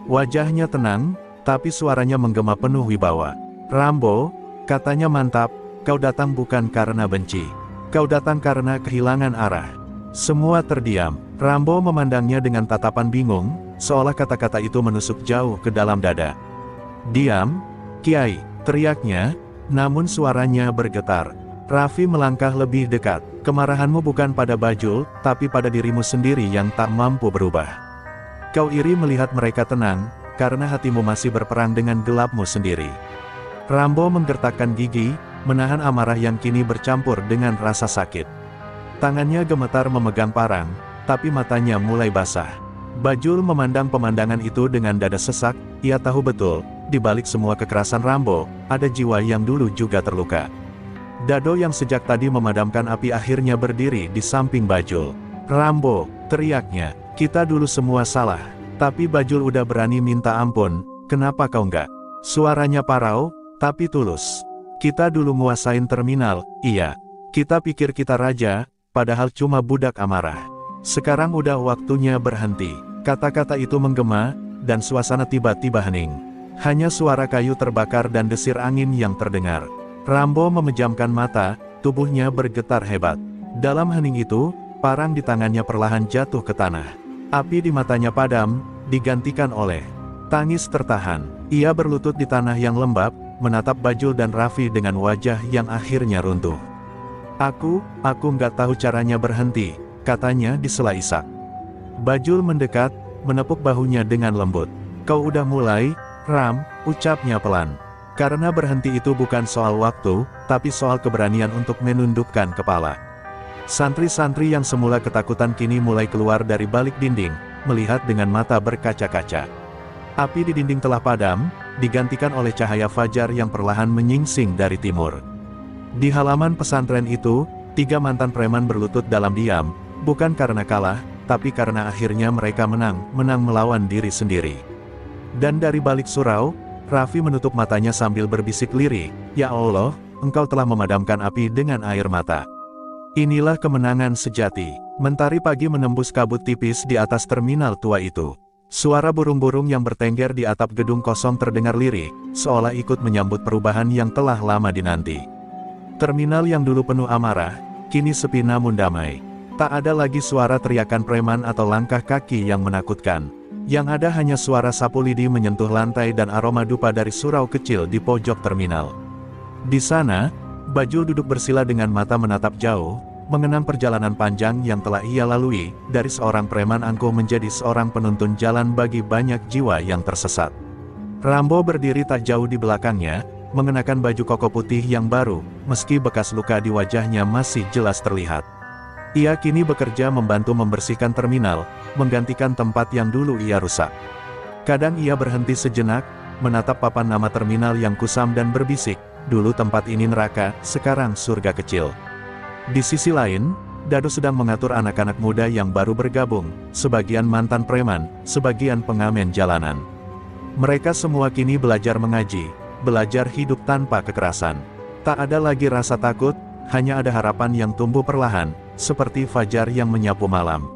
Wajahnya tenang, tapi suaranya menggema penuh wibawa. "Rambo," katanya mantap, "kau datang bukan karena benci. Kau datang karena kehilangan arah. Semua terdiam. Rambo memandangnya dengan tatapan bingung, seolah kata-kata itu menusuk jauh ke dalam dada. "Diam, Kiai," teriaknya, namun suaranya bergetar. Raffi melangkah lebih dekat. "Kemarahanmu bukan pada Bajul, tapi pada dirimu sendiri yang tak mampu berubah. Kau iri melihat mereka tenang, karena hatimu masih berperang dengan gelapmu sendiri." Rambo menggertakkan gigi, menahan amarah yang kini bercampur dengan rasa sakit. Tangannya gemetar memegang parang, tapi matanya mulai basah. Bajul memandang pemandangan itu dengan dada sesak. Ia tahu betul, di balik semua kekerasan Rambo, ada jiwa yang dulu juga terluka. Dado yang sejak tadi memadamkan api akhirnya berdiri di samping Bajul. "Rambo," teriaknya, "kita dulu semua salah. Tapi Bajul udah berani minta ampun, kenapa kau enggak?" Suaranya parau, tapi tulus. "Kita dulu nguasain terminal, iya. Kita pikir kita raja, padahal cuma budak amarah. Sekarang udah waktunya berhenti." Kata-kata itu menggema, dan suasana tiba-tiba hening. Hanya suara kayu terbakar dan desir angin yang terdengar. Rambo memejamkan mata, tubuhnya bergetar hebat. Dalam hening itu, parang di tangannya perlahan jatuh ke tanah. Api di matanya padam, digantikan oleh tangis tertahan. Ia berlutut di tanah yang lembab, menatap Bajul dan Raffi dengan wajah yang akhirnya runtuh. Aku nggak tahu caranya berhenti," katanya di sela isak. Bajul mendekat, menepuk bahunya dengan lembut. "Kau udah mulai, Ram," ucapnya pelan. "Karena berhenti itu bukan soal waktu, tapi soal keberanian untuk menundukkan kepala." Santri-santri yang semula ketakutan kini mulai keluar dari balik dinding, melihat dengan mata berkaca-kaca. Api di dinding telah padam, digantikan oleh cahaya fajar yang perlahan menyingsing dari timur. Di halaman pesantren itu, 3 mantan preman berlutut dalam diam, bukan karena kalah, tapi karena akhirnya mereka menang melawan diri sendiri. Dan dari balik surau, Raffi menutup matanya sambil berbisik lirih, "Ya Allah, Engkau telah memadamkan api dengan air mata. Inilah kemenangan sejati." Mentari pagi menembus kabut tipis di atas terminal tua itu. Suara burung-burung yang bertengger di atap gedung kosong terdengar lirih, seolah ikut menyambut perubahan yang telah lama dinanti. Terminal yang dulu penuh amarah, kini sepi namun damai. Tak ada lagi suara teriakan preman atau langkah kaki yang menakutkan. Yang ada hanya suara sapu lidi menyentuh lantai dan aroma dupa dari surau kecil di pojok terminal. Di sana, Bajul duduk bersila dengan mata menatap jauh, mengenang perjalanan panjang yang telah ia lalui, dari seorang preman angkuh menjadi seorang penuntun jalan bagi banyak jiwa yang tersesat. Rambo berdiri tak jauh di belakangnya, mengenakan baju koko putih yang baru, meski bekas luka di wajahnya masih jelas terlihat. Ia kini bekerja membantu membersihkan terminal, menggantikan tempat yang dulu ia rusak. Kadang ia berhenti sejenak, menatap papan nama terminal yang kusam dan berbisik, "Dulu tempat ini neraka, sekarang surga kecil." Di sisi lain, Dado sedang mengatur anak-anak muda yang baru bergabung, sebagian mantan preman, sebagian pengamen jalanan. Mereka semua kini belajar mengaji, belajar hidup tanpa kekerasan. Tak ada lagi rasa takut, hanya ada harapan yang tumbuh perlahan, seperti fajar yang menyapu malam.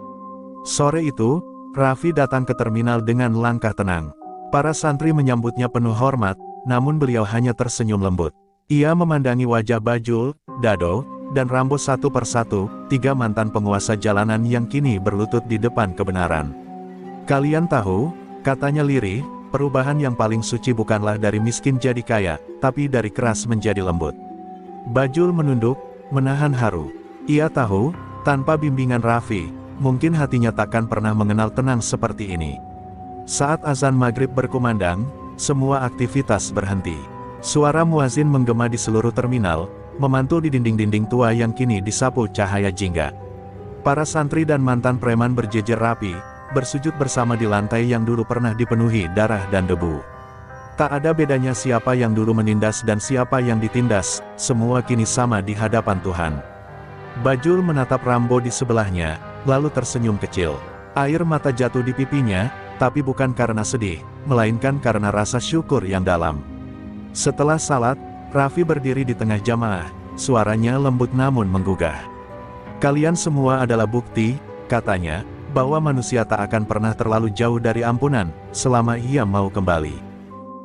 Sore itu, Raffi datang ke terminal dengan langkah tenang. Para santri menyambutnya penuh hormat, namun beliau hanya tersenyum lembut. Ia memandangi wajah Bajul, Dado, dan Rambo satu persatu, 3 mantan penguasa jalanan yang kini berlutut di depan kebenaran. "Kalian tahu," katanya lirih, "perubahan yang paling suci bukanlah dari miskin jadi kaya, tapi dari keras menjadi lembut." Bajul menunduk, menahan haru. Ia tahu, tanpa bimbingan Raffi, mungkin hatinya takkan pernah mengenal tenang seperti ini. Saat azan maghrib berkumandang, semua aktivitas berhenti. Suara muazin menggema di seluruh terminal, memantul di dinding-dinding tua yang kini disapu cahaya jingga. Para santri dan mantan preman berjejer rapi, bersujud bersama di lantai yang dulu pernah dipenuhi darah dan debu. Tak ada bedanya siapa yang dulu menindas dan siapa yang ditindas, semua kini sama di hadapan Tuhan. Bajul menatap Rambo di sebelahnya, lalu tersenyum kecil. Air mata jatuh di pipinya, tapi bukan karena sedih, melainkan karena rasa syukur yang dalam. Setelah salat, Raffi berdiri di tengah jamaah, suaranya lembut namun menggugah. "Kalian semua adalah bukti," katanya, "bahwa manusia tak akan pernah terlalu jauh dari ampunan, selama ia mau kembali."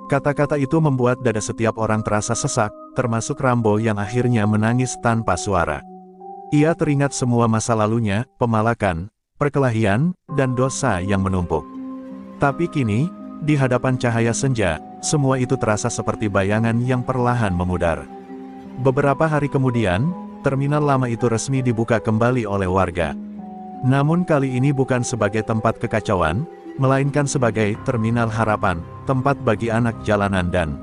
Kata-kata itu membuat dada setiap orang terasa sesak, termasuk Rambo yang akhirnya menangis tanpa suara. Ia teringat semua masa lalunya, pemalakan, perkelahian, dan dosa yang menumpuk. Tapi kini, di hadapan cahaya senja, semua itu terasa seperti bayangan yang perlahan memudar. Beberapa hari kemudian, terminal lama itu resmi dibuka kembali oleh warga. Namun kali ini bukan sebagai tempat kekacauan, melainkan sebagai terminal harapan, tempat bagi anak jalanan dan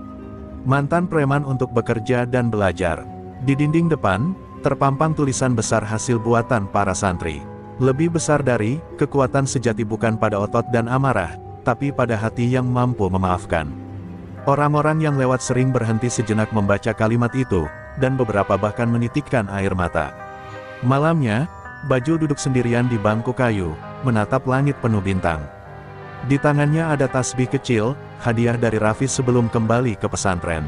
mantan preman untuk bekerja dan belajar. Di dinding depan, terpampang tulisan besar hasil buatan para santri. Lebih besar dari, kekuatan sejati bukan pada otot dan amarah, tapi pada hati yang mampu memaafkan. Orang-orang yang lewat sering berhenti sejenak membaca kalimat itu, dan beberapa bahkan menitikkan air mata. Malamnya, Bajul duduk sendirian di bangku kayu, menatap langit penuh bintang. Di tangannya ada tasbih kecil, hadiah dari Raffi sebelum kembali ke pesantren.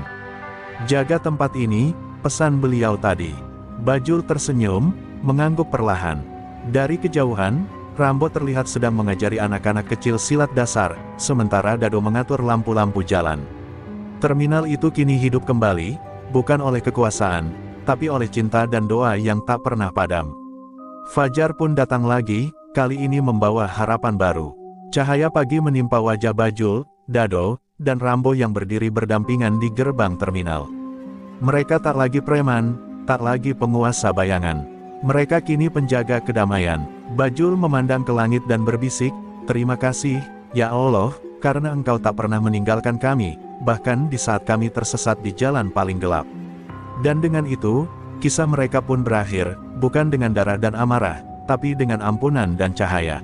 "Jaga tempat ini," pesan beliau tadi. Bajul tersenyum, mengangguk perlahan. Dari kejauhan, Rambo terlihat sedang mengajari anak-anak kecil silat dasar, sementara Dado mengatur lampu-lampu jalan. Terminal itu kini hidup kembali, bukan oleh kekuasaan, tapi oleh cinta dan doa yang tak pernah padam. Fajar pun datang lagi, kali ini membawa harapan baru. Cahaya pagi menimpa wajah Bajul, Dado, dan Rambo yang berdiri berdampingan di gerbang terminal. Mereka tak lagi preman, tak lagi penguasa bayangan. Mereka kini penjaga kedamaian. Bajul memandang ke langit dan berbisik, "Terima kasih, ya Allah, karena Engkau tak pernah meninggalkan kami, bahkan di saat kami tersesat di jalan paling gelap." Dan dengan itu, kisah mereka pun berakhir, bukan dengan darah dan amarah, tapi dengan ampunan dan cahaya.